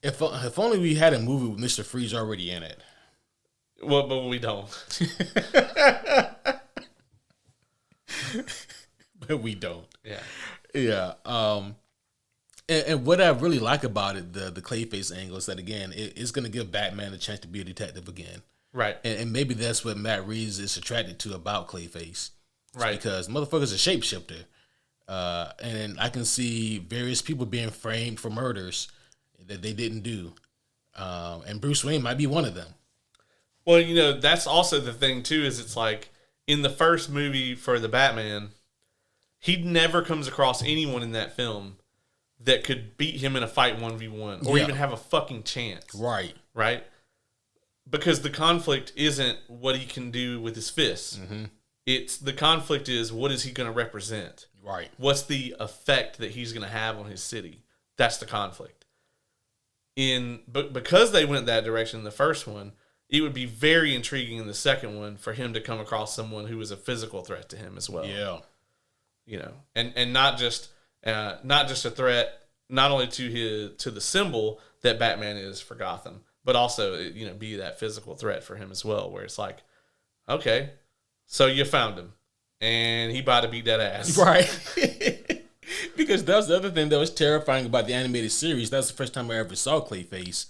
if only we had a movie with Mr. Freeze already in it. Well, but we don't. But we don't. Yeah. Yeah. And what I really like about it, the Clayface angle, is that again, it's going to give Batman a chance to be a detective again. Right. And maybe that's what Matt Reeves is attracted to about Clayface. Right. Because motherfucker's a shapeshifter. And I can see various people being framed for murders that they didn't do. And Bruce Wayne might be one of them. Well, that's also the thing, too, is it's like in the first movie for the Batman, he never comes across anyone in that film that could beat him in a fight 1v1 or even have a fucking chance. Right. Right? Because the conflict isn't what he can do with his fists. Mm-hmm. The conflict is what is he going to represent? Right. What's the effect that he's going to have on his city? That's the conflict. But because they went that direction in the first one, it would be very intriguing in the second one for him to come across someone who is a physical threat to him as well. Yeah. And not just a threat not only to the symbol that Batman is for Gotham, but also be that physical threat for him as well, where it's like, okay, so you found him, and he about to beat that ass. Right. Because that was the other thing that was terrifying about the animated series. That's the first time I ever saw Clayface.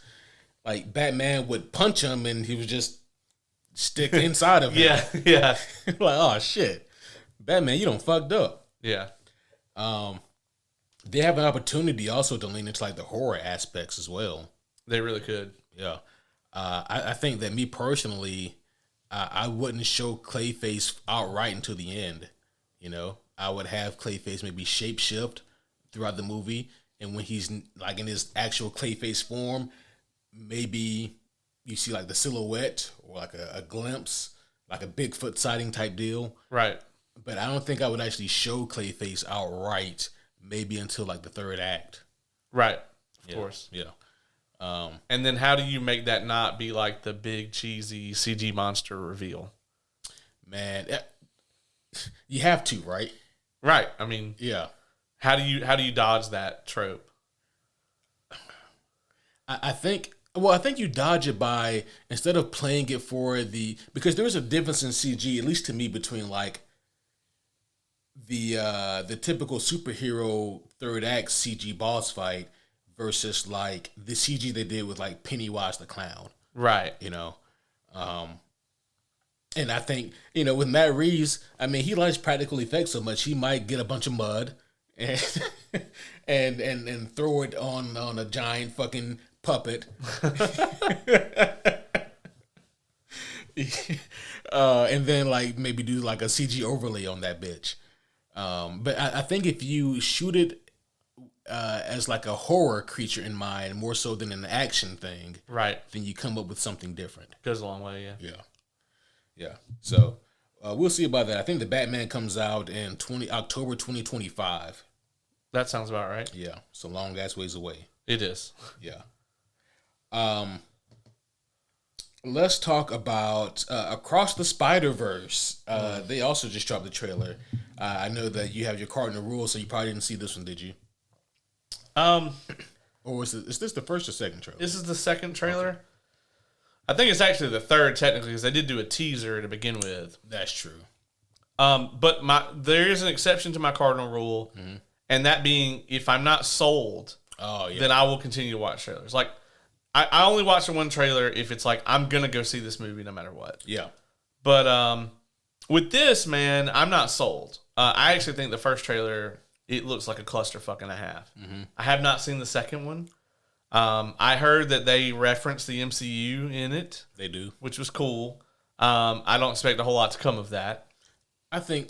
Like, Batman would punch him, and he would just stick inside of him. Yeah. Like, oh, shit. Batman, you done fucked up. Yeah. They have an opportunity also to lean into, like, the horror aspects as well. They really could. Yeah. I think that me personally, I wouldn't show Clayface outright until the end. I would have Clayface maybe shapeshift throughout the movie, and when he's like in his actual Clayface form, maybe you see like the silhouette or like a glimpse, like a Bigfoot sighting type deal. Right. But I don't think I would actually show Clayface outright, maybe until like the third act. Right. Of course. Yeah. And then how do you make that not be like the big cheesy CG monster reveal? Man, you have to, right? Right. I mean, yeah. How do you dodge that trope? I think you dodge it by, instead of playing it for because there's a difference in CG, at least to me, between like the typical superhero third act CG boss fight versus like the CG they did with like Pennywise the Clown. Right. And I think, with Matt Reeves, I mean, he likes practical effects so much, he might get a bunch of mud and and throw it on a giant fucking puppet. And then like maybe do like a CG overlay on that bitch. But I think if you shoot it as like a horror creature in mind, more so than an action thing, right, then you come up with something different. Goes a long way, yeah. Yeah. So we'll see about that. I think the Batman comes out in October 2025. That sounds about right. Yeah. So long ass ways away. It is. Yeah. Let's talk about Across the Spider-Verse. They also just dropped the trailer. I know that you have your Cardinal Rule, so you probably didn't see this one, did you? Or is this the first or second trailer? This is the second trailer. Okay. I think it's actually the third, technically, because they did do a teaser to begin with. That's true. But there is an exception to my Cardinal Rule, and that being, if I'm not sold, then I will continue to watch trailers. Like, I only watch the one trailer if it's like, I'm going to go see this movie no matter what. Yeah. But with this, man, I'm not sold. I actually think the first trailer, it looks like a clusterfuck and a half. Mm-hmm. I have not seen the second one. I heard that they reference the MCU in it. They do. Which was cool. I don't expect a whole lot to come of that. I think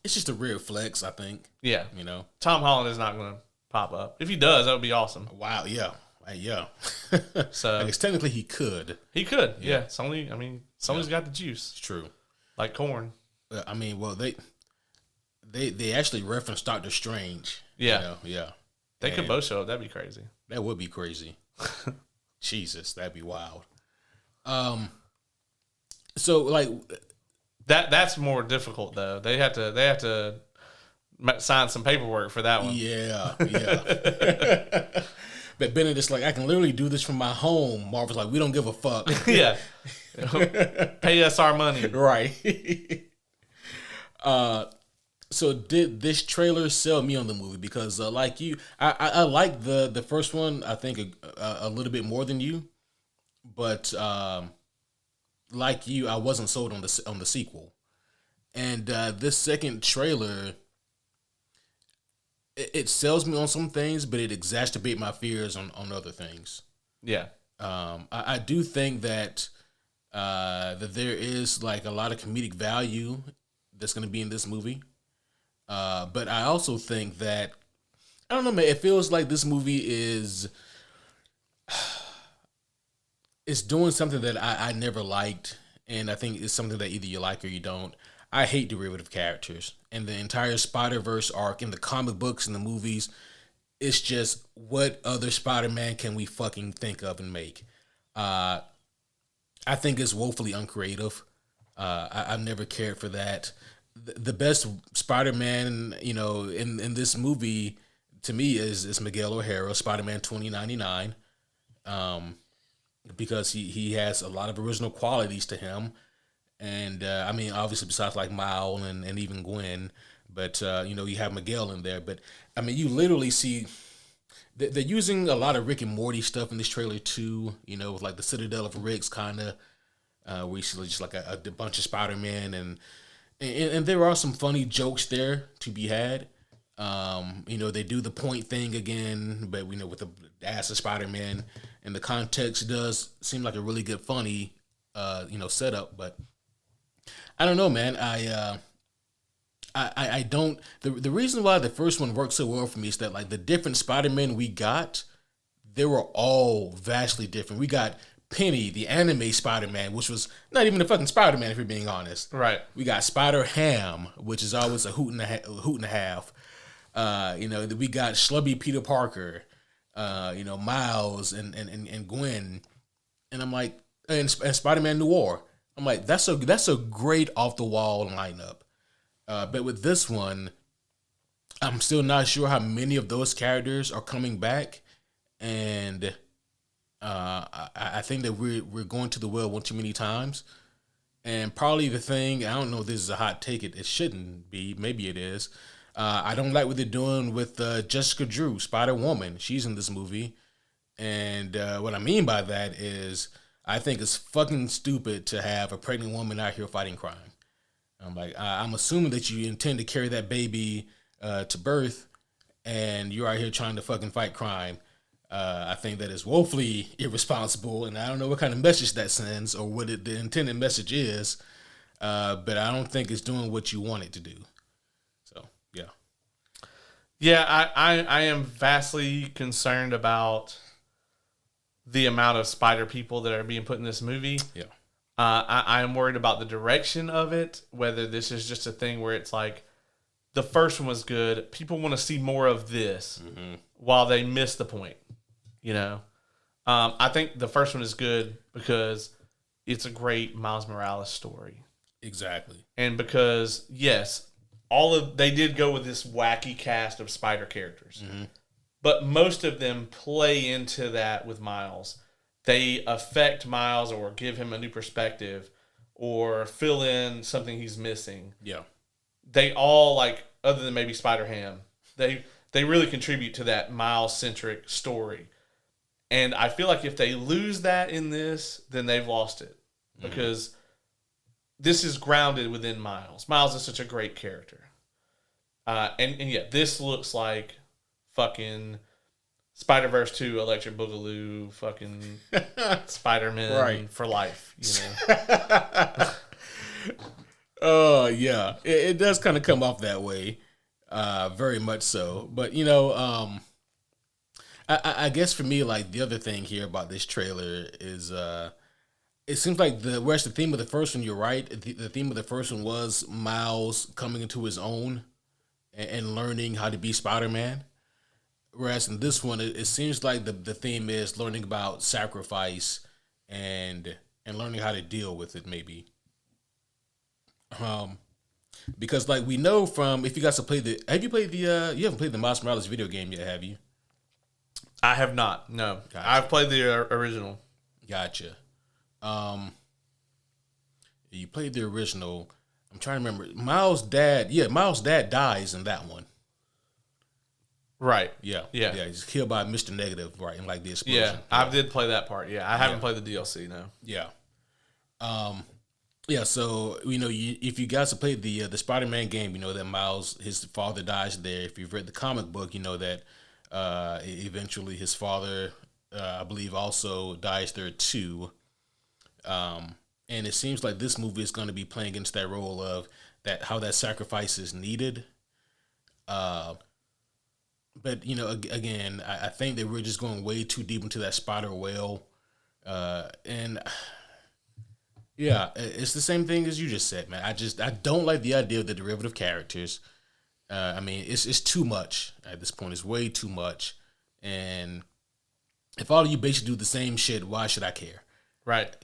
it's just a rare flex, I think. Yeah. Tom Holland is not going to pop up. If he does, that would be awesome. Wow, yeah. Yeah. So I guess technically he could. He could, yeah. Sony's got the juice. It's true. Like corn. I mean, well, they actually referenced Doctor Strange. Yeah. Yeah. They could both show up. That'd be crazy. That would be crazy. Jesus, that'd be wild. So like that's more difficult though. They have to sign some paperwork for that one. Yeah. But Benedict's like, I can literally do this from my home. Marvel's like, we don't give a fuck. Yeah. Pay us our money. Right. So did this trailer sell me on the movie? Because like you, I like the first one. I think a little bit more than you, but like you, I wasn't sold on the sequel. And this second trailer, it sells me on some things, but it exacerbates my fears on other things. Yeah. I do think that there is like a lot of comedic value that's going to be in this movie. But I also think that I don't know, man. It feels like this movie is doing something that I never liked, and I think it's something that either you like or you don't. I hate derivative characters, and the entire Spider Verse arc in the comic books and the movies. It's just what other Spider Man can we fucking think of and make? Uh, I think it's woefully uncreative. I've never cared for that. The best Spider-Man, in this movie, to me, is Miguel O'Hara, Spider-Man 2099, because he has a lot of original qualities to him, and I mean, obviously, besides like Miles and even Gwen, but you have Miguel in there. But I mean, you literally see they're using a lot of Rick and Morty stuff in this trailer too. With like the Citadel of Ricks kind of. Where you see just like a bunch of Spider-Man and there are some funny jokes there to be had. They do the point thing again, but with the ass of Spider-Man, and the context does seem like a really good funny setup. But I don't know, man. I don't. The reason why the first one worked so well for me is that like the different Spider-Man we got, they were all vastly different. We got Penny, the anime Spider-Man, which was not even a fucking Spider-Man if you're being honest. Right. We got Spider-Ham, which is always a hoot and a half. We got Schlubby Peter Parker, Miles and Gwen, and I'm like, and Spider-Man Noir. I'm like, that's a great off the wall lineup. But with this one, I'm still not sure how many of those characters are coming back, and I think that we're going to the well one too many times, and probably the thing, I don't know if this is a hot take, it shouldn't be, maybe it is. I don't like what they're doing with Jessica Drew, Spider-Woman. She's in this movie, and what I mean by that is I think it's fucking stupid to have a pregnant woman out here fighting crime. I'm like, I'm assuming that you intend to carry that baby to birth, and you're out here trying to fucking fight crime. I think that is woefully irresponsible, and I don't know what kind of message that sends or what the intended message is, but I don't think it's doing what you want it to do. So, yeah. Yeah, I am vastly concerned about the amount of spider people that are being put in this movie. Yeah. I am worried about the direction of it, whether this is just a thing where it's like, the first one was good, people want to see more of this while they miss the point. I think the first one is good because it's a great Miles Morales story. Exactly. And because, yes, they did go with this wacky cast of spider characters. But most of them play into that with Miles. They affect Miles or give him a new perspective or fill in something he's missing. Yeah. They all, like, other than maybe Spider-Ham, they really contribute to that Miles-centric story. And I feel like if they lose that in this, then they've lost it. Because this is grounded within Miles. Miles is such a great character. And yeah, this looks like fucking Spider-Verse 2, Electric Boogaloo, fucking Spider-Man for life. Yeah. It does kind of come off that way. Very much so. But, I guess for me, like, the other thing here about this trailer is it seems like whereas the theme of the first one, you're right, the theme of the first one was Miles coming into his own and learning how to be Spider-Man. Whereas in this one, it seems like the theme is learning about sacrifice and learning how to deal with it, maybe. Because like we know from, if you guys have played you haven't played the Miles Morales video game yet, have you? I have not. No, Gotcha. I've played the original. Gotcha. You played the original. I'm trying to remember. Miles' dad dies in that one. Right. Yeah. Yeah. Yeah. He's killed by Mr. Negative, right? In like the explosion. Yeah. I did play that part. Yeah. I haven't played the DLC, no. Yeah. Yeah. So, if you guys have played the Spider-Man game, you know that Miles, his father dies there. If you've read the comic book, you know that eventually his father, I believe, also dies there too. And it seems like this movie is going to be playing against that role of how that sacrifice is needed. But again, I think that we're just going way too deep into that spider well, and yeah, it's the same thing as you just said, man. I don't like the idea of the derivative characters. I mean, it's too much at this point. It's way too much, and if all of you basically do the same shit, why should I care? Right.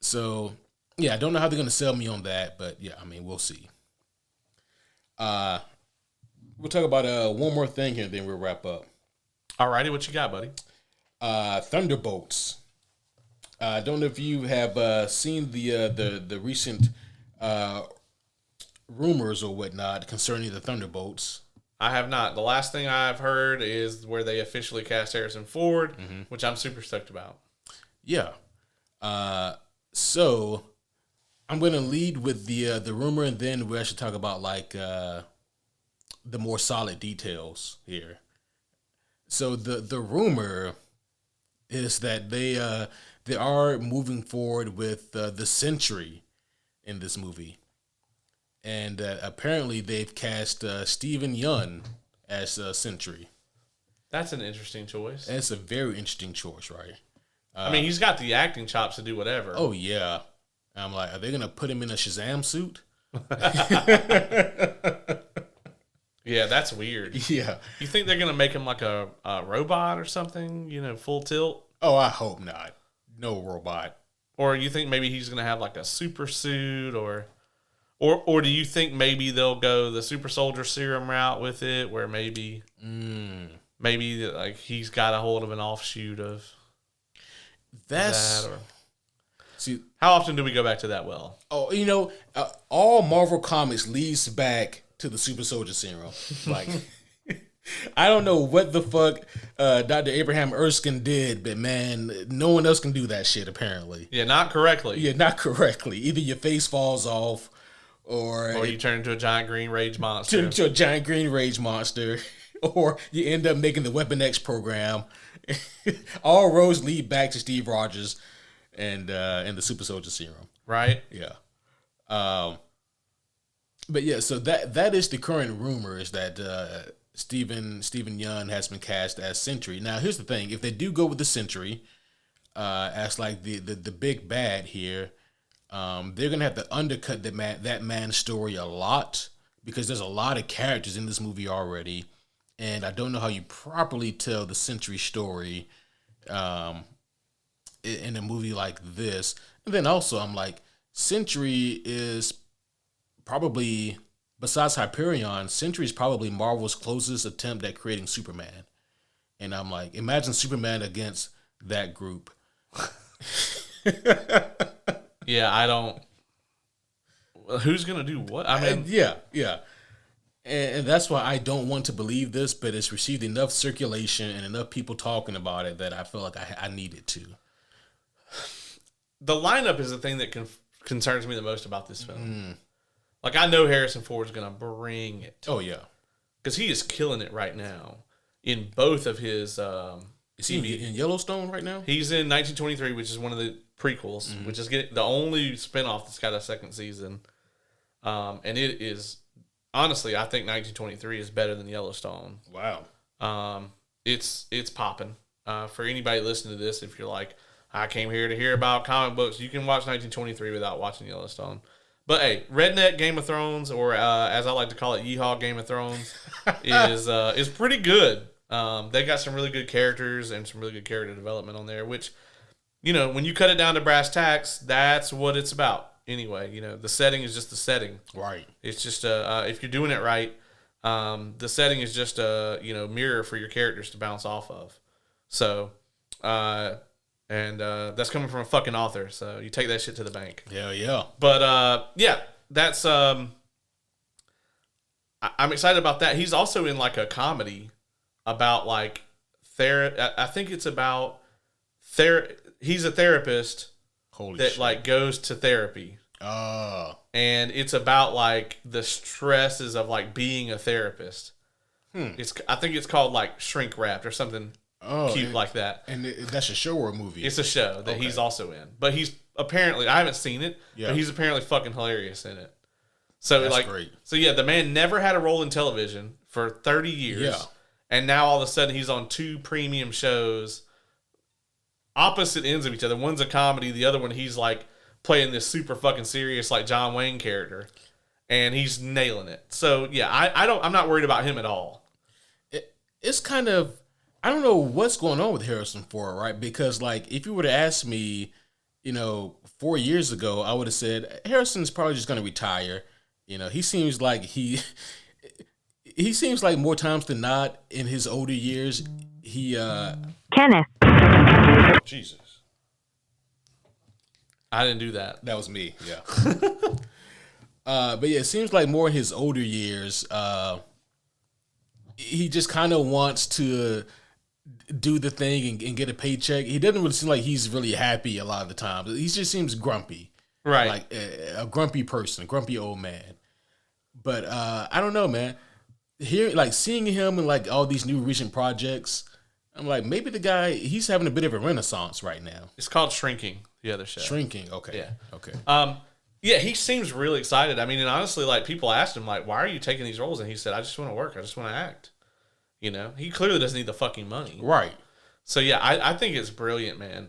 So yeah, I don't know how they're gonna sell me on that, but yeah, I mean, we'll see. We'll talk about one more thing here, and then we'll wrap up. Alrighty, what you got, buddy? Thunderbolts. I don't know if you have seen the recent rumors or whatnot concerning the Thunderbolts. I have not. The last thing I've heard is where they officially cast Harrison Ford, which I'm super stoked about. Yeah. So I'm going to lead with the rumor, and then we actually talk about like the more solid details here. So the rumor is that they are moving forward with the Sentry in this movie, and apparently they've cast Steven Yeun as Sentry. That's an interesting choice. And it's a very interesting choice, right? I mean, he's got the acting chops to do whatever. Oh yeah, I'm like, are they gonna put him in a Shazam suit? Yeah, that's weird. Yeah. You think they're gonna make him like a robot or something? Full tilt. Oh, I hope not. No robot. Or you think maybe he's gonna have like a super suit, or do you think maybe they'll go the super soldier serum route with it, where maybe like he's got a hold of an offshoot of that? Or see, how often do we go back to that well? Oh, all Marvel comics leads back to the super soldier serum. Like, I don't know what the fuck Dr. Abraham Erskine did, but man, no one else can do that shit apparently. Yeah, not correctly. Yeah, not correctly. Either your face falls off, or you turn into a giant green rage monster. Turn into a giant green rage monster, or you end up making the Weapon X program. All roads lead back to Steve Rogers and the super soldier serum. Right? Yeah. But yeah, so that is the current rumor, is that Steven Yeun has been cast as Sentry. Now, here's the thing: if they do go with the Sentry as like the big bad here, they're gonna have to undercut that man's story a lot, because there's a lot of characters in this movie already, and I don't know how you properly tell the Sentry story in a movie like this. And then also, I'm like, Sentry is probably, besides Hyperion, Sentry is probably Marvel's closest attempt at creating Superman. And I'm like, imagine Superman against that group. Yeah, I don't. Who's gonna do what? I mean, yeah. And that's why I don't want to believe this, but it's received enough circulation and enough people talking about it that I feel like I need it to. The lineup is the thing that concerns me the most about this film. Like, I know Harrison Ford's going to bring it. Oh, yeah. Because he is killing it right now in both of his... is he in Yellowstone right now? He's in 1923, which is one of the prequels, which is the only spinoff that's got a second season. And it is... Honestly, I think 1923 is better than Yellowstone. Wow. It's popping. For anybody listening to this, if you're like, I came here to hear about comic books, you can watch 1923 without watching Yellowstone. But hey, Redneck Game of Thrones, or as I like to call it, Yeehaw Game of Thrones, is pretty good. They got some really good characters and some really good character development on there, which, when you cut it down to brass tacks, that's what it's about. Anyway, the setting is just the setting. Right. It's just if you're doing it right, the setting is just a mirror for your characters to bounce off of. So, and that's coming from a fucking author, so you take that shit to the bank. Yeah. But yeah, that's I'm excited about that. He's also in like a comedy about like I think it's about he's a therapist Holy that shit. like goes to therapy. And it's about like the stresses of like being a therapist. I think it's called like Shrink Wrapped or something cute like that. And that's a show or a movie? It's a show that he's also in. But he's apparently, I haven't seen it, but he's apparently fucking hilarious in it. So that's like, great. So yeah, the man never had a role in television for 30 years. Yeah. And now all of a sudden he's on 2 premium shows, opposite ends of each other. One's a comedy, the other one he's like playing this super fucking serious like John Wayne character, and he's nailing it. So yeah, I'm not worried about him at all. It's kind of, I don't know what's going on with Harrison Ford, right? Because like if you would have asked me, 4 years ago, I would have said Harrison's probably just going to retire. He seems like he seems like more times than not in his older years Kenneth. Jesus. I didn't do that. That was me, yeah. But yeah, it seems like more in his older years, he just kind of wants to do the thing and get a paycheck. He doesn't really seem like he's really happy a lot of the time. He just seems grumpy. Right. Like a grumpy person, a grumpy old man. But I don't know, man. Seeing him in like all these new recent projects, I'm like, maybe the guy, he's having a bit of a renaissance right now. It's called Shrinking, the other show. Shrinking, okay. Yeah. Okay. Yeah, he seems really excited. I mean, and honestly, like people asked him, like, why are you taking these roles? And he said, I just want to work. I just want to act. He clearly doesn't need the fucking money. Right. So yeah, I think it's brilliant, man.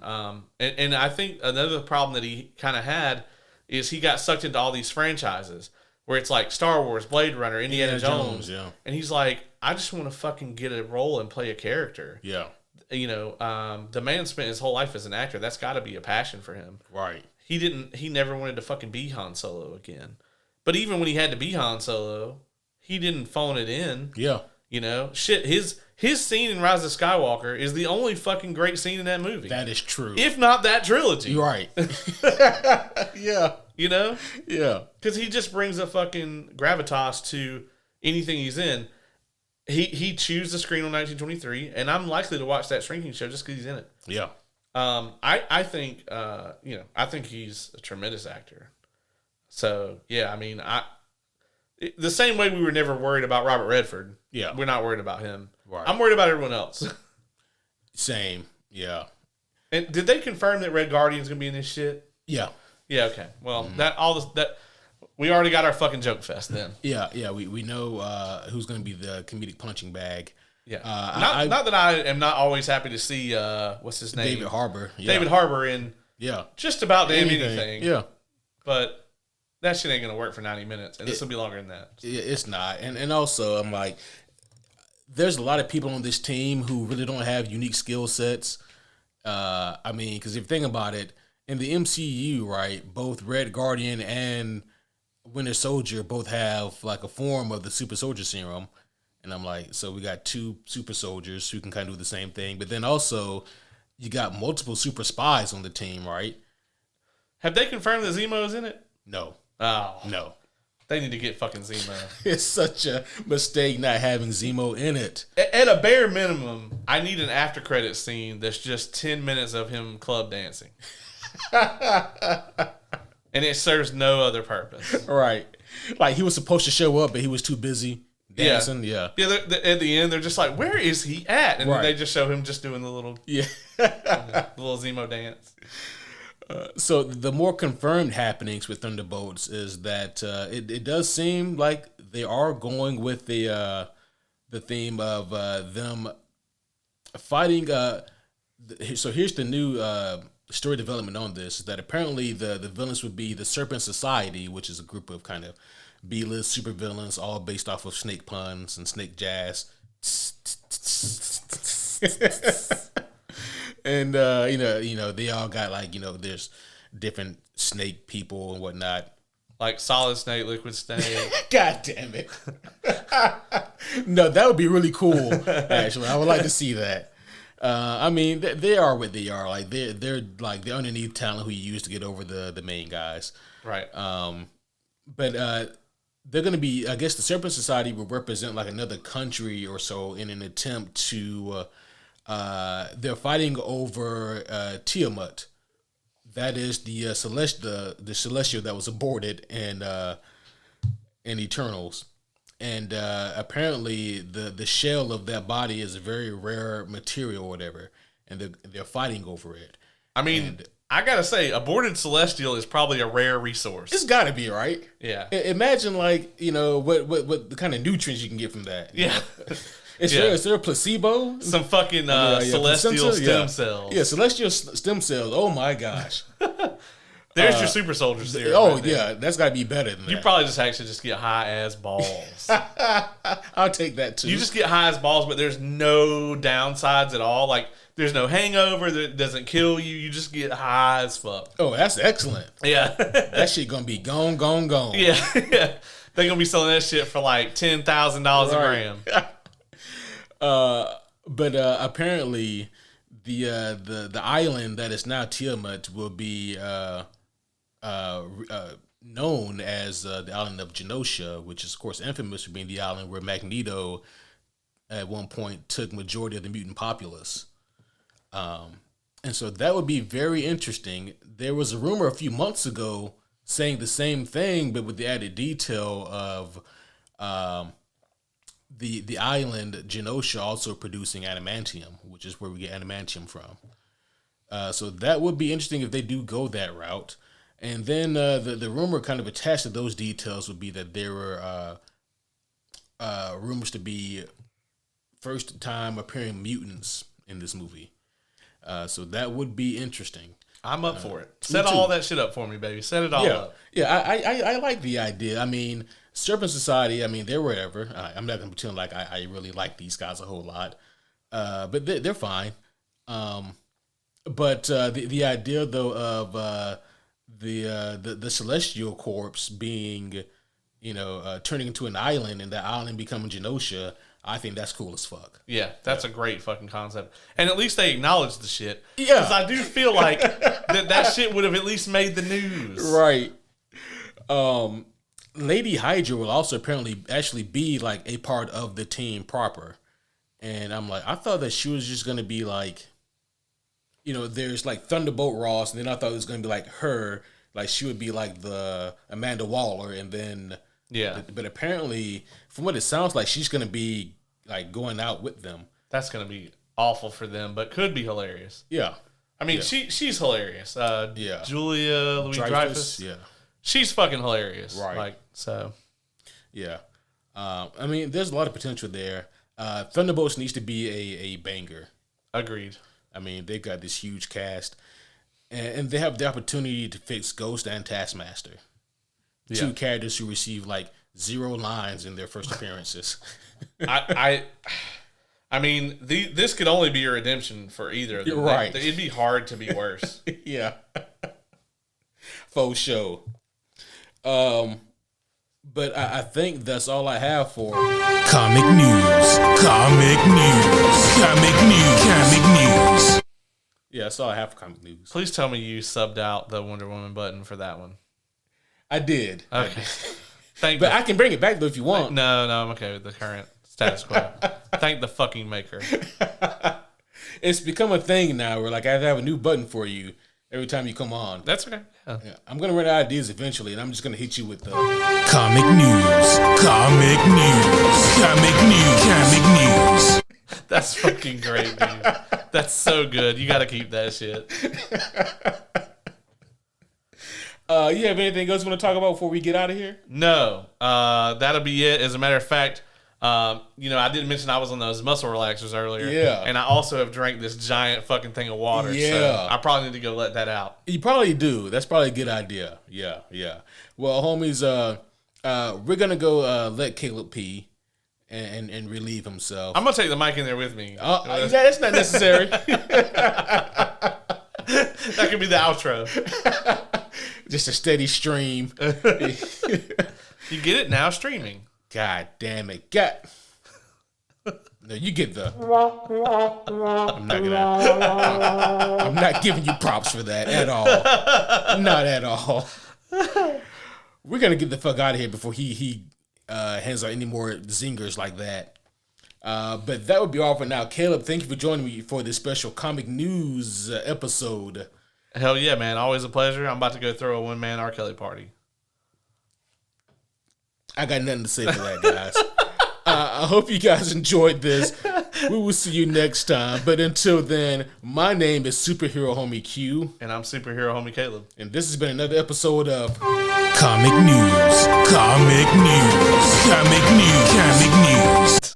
And I think another problem that he kind of had is he got sucked into all these franchises where it's like Star Wars, Blade Runner, Indiana Jones. Yeah. And he's like, I just want to fucking get a role and play a character. Yeah. The man spent his whole life as an actor. That's got to be a passion for him. Right. He never wanted to fucking be Han Solo again. But even when he had to be Han Solo, he didn't phone it in. Yeah. Shit, his scene in Rise of Skywalker is the only fucking great scene in that movie. That is true. If not that trilogy. You're right. Yeah. Yeah. Because he just brings a fucking gravitas to anything he's in. He chews the screen on 1923, and I'm likely to watch that Shrinking show just because he's in it. Yeah. I think I think he's a tremendous actor. So yeah, I mean, the same way we were never worried about Robert Redford. Yeah, we're not worried about him. Right. I'm worried about everyone else. Same. Yeah. And did they confirm that Red Guardian's gonna be in this shit? Yeah. Yeah. Okay. Well, that we already got our fucking joke fest then. Yeah. Yeah. We know who's gonna be the comedic punching bag. Yeah. Not that I am not always happy to see what's his name, David Harbour. Yeah. David Harbour in just about damn anything. Yeah. But that shit ain't gonna work for 90 minutes, and this will be longer than that. It's not, and also I'm like, there's a lot of people on this team who really don't have unique skill sets. I mean, because if you think about it, in the MCU, right, both Red Guardian and Winter Soldier both have like a form of the super soldier serum, and I'm like, so we got 2 super soldiers who can kind of do the same thing, but then also you got multiple super spies on the team, right? Have they confirmed that Zemo is in it? No. Oh. No. They need to get fucking Zemo. It's such a mistake not having Zemo in it. At a bare minimum, I need an after credit scene that's just 10 minutes of him club dancing. And it serves no other purpose. Right. Like he was supposed to show up, but he was too busy dancing. Yeah. Yeah, at the end, they're just like, where is he at? And then they just show him just doing the little, the little Zemo dance. So the more confirmed happenings with Thunderbolts is that it does seem like they are going with the theme of them fighting. So here's the new story development on this: is that apparently the villains would be the Serpent Society, which is a group of kind of B-list supervillains, all based off of snake puns and snake jazz. And they all got like there's different snake people and whatnot, like Solid Snake, Liquid Snake. God damn it! No, that would be really cool. Actually, I would like to see that. I mean, they are what they are. Like they're like the underneath talent who you use to get over the main guys, right? but they're going to be. I guess the Serpent Society will represent like another country or so in an attempt to. They're fighting over Tiamat. That is the the celestial that was aborted in Eternals, and apparently the shell of that body is a very rare material or whatever, and they're fighting over it. I mean, I gotta say, aborted celestial is probably a rare resource. It's got to be, right? Yeah. Imagine what the kind of nutrients you can get from that. Yeah. Is there a placebo? Some fucking celestial stem cells. Yeah, celestial stem cells. Oh my gosh. There's your super soldiers theory. Oh right yeah, that's got to be better than that. You probably just get high as balls. I'll take that too. You just get high as balls, but there's no downsides at all. Like there's no hangover that doesn't kill you. You just get high as fuck. Oh, that's excellent. Yeah. That shit gonna be gone. Yeah. They're gonna be selling that shit for like $10,000 a gram. But apparently the island that is now Tiamat will be known as the island of Genosha, which is of course infamous for being the island where Magneto at one point took majority of the mutant populace. And so that would be very interesting. There was a rumor a few months ago saying the same thing, but with the added detail of the island Genosha also producing adamantium, which is where we get adamantium from. So that would be interesting if they do go that route. And then the rumor kind of attached to those details would be that there were rumors to be first time appearing mutants in this movie. So that would be interesting. I'm up for it. Set all that shit up for me, baby. Set it all up. Yeah, I like the idea. I mean, Serpent Society, I mean, they're whatever. I'm not going to pretend like I really like these guys a whole lot. But they're fine. But the idea, though, of the Celestial Corpse being, turning into an island and that island becoming Genosha, I think that's cool as fuck. Yeah, that's a great fucking concept. And at least they acknowledge the shit. Yeah. Because I do feel like that shit would have at least made the news. Right. Lady Hydra will also apparently actually be like a part of the team proper. And I'm like, I thought that she was just going to be like, there's like Thunderbolt Ross, and then I thought it was going to be like her, like she would be like the Amanda Waller, and then but apparently from what it sounds like, she's going to be like going out with them. That's going to be awful for them, but could be hilarious. Yeah. I mean, she's hilarious. Julia Louis-Dreyfus. Yeah. She's fucking hilarious. Right. Like, so. Yeah. I mean, there's a lot of potential there. Thunderbolts needs to be a banger. Agreed. I mean, they've got this huge cast, and they have the opportunity to fix Ghost and Taskmaster. Yeah. Two characters who receive like 0 lines in their first appearances. I mean, this could only be a redemption for either of them. Right. It'd be hard to be worse. Yeah. Faux show. But I think that's all I have for comic news. Yeah, that's all I have for comic news. Please tell me you subbed out the Wonder Woman button for that one. I did. Okay. But I can bring it back though if you want. No, I'm okay with the current status quo. Thank the fucking maker. It's become a thing now where like I have a new button for you every time you come on. That's okay. Yeah. I'm gonna run out of ideas eventually, and I'm just gonna hit you with the comic news. That's fucking great, dude. That's so good. You got to keep that shit. You have anything else you want to talk about before we get out of here? No. That'll be it. As a matter of fact, I did mention I was on those muscle relaxers earlier. Yeah. And I also have drank this giant fucking thing of water. Yeah. So I probably need to go let that out. You probably do. That's probably a good idea. Yeah. Well, homies, we're going to go let Caleb pee and relieve himself. I'm going to take the mic in there with me. That's not necessary. That could be the outro. Just a steady stream. You get it now, streaming. God damn it. No, you get the... I'm not giving you props for that at all. Not at all. we're gonna get the fuck out of here before he hands out any more zingers like that. But that would be all for now. Caleb, thank you for joining me for this special comic news episode. Hell yeah, man. Always a pleasure. I'm about to go throw a one-man R. Kelly party. I got nothing to say for that, guys. I hope you guys enjoyed this. We will see you next time. But until then, my name is Superhero Homie Q. And I'm Superhero Homie Caleb. And this has been another episode of Comic News. Comic News.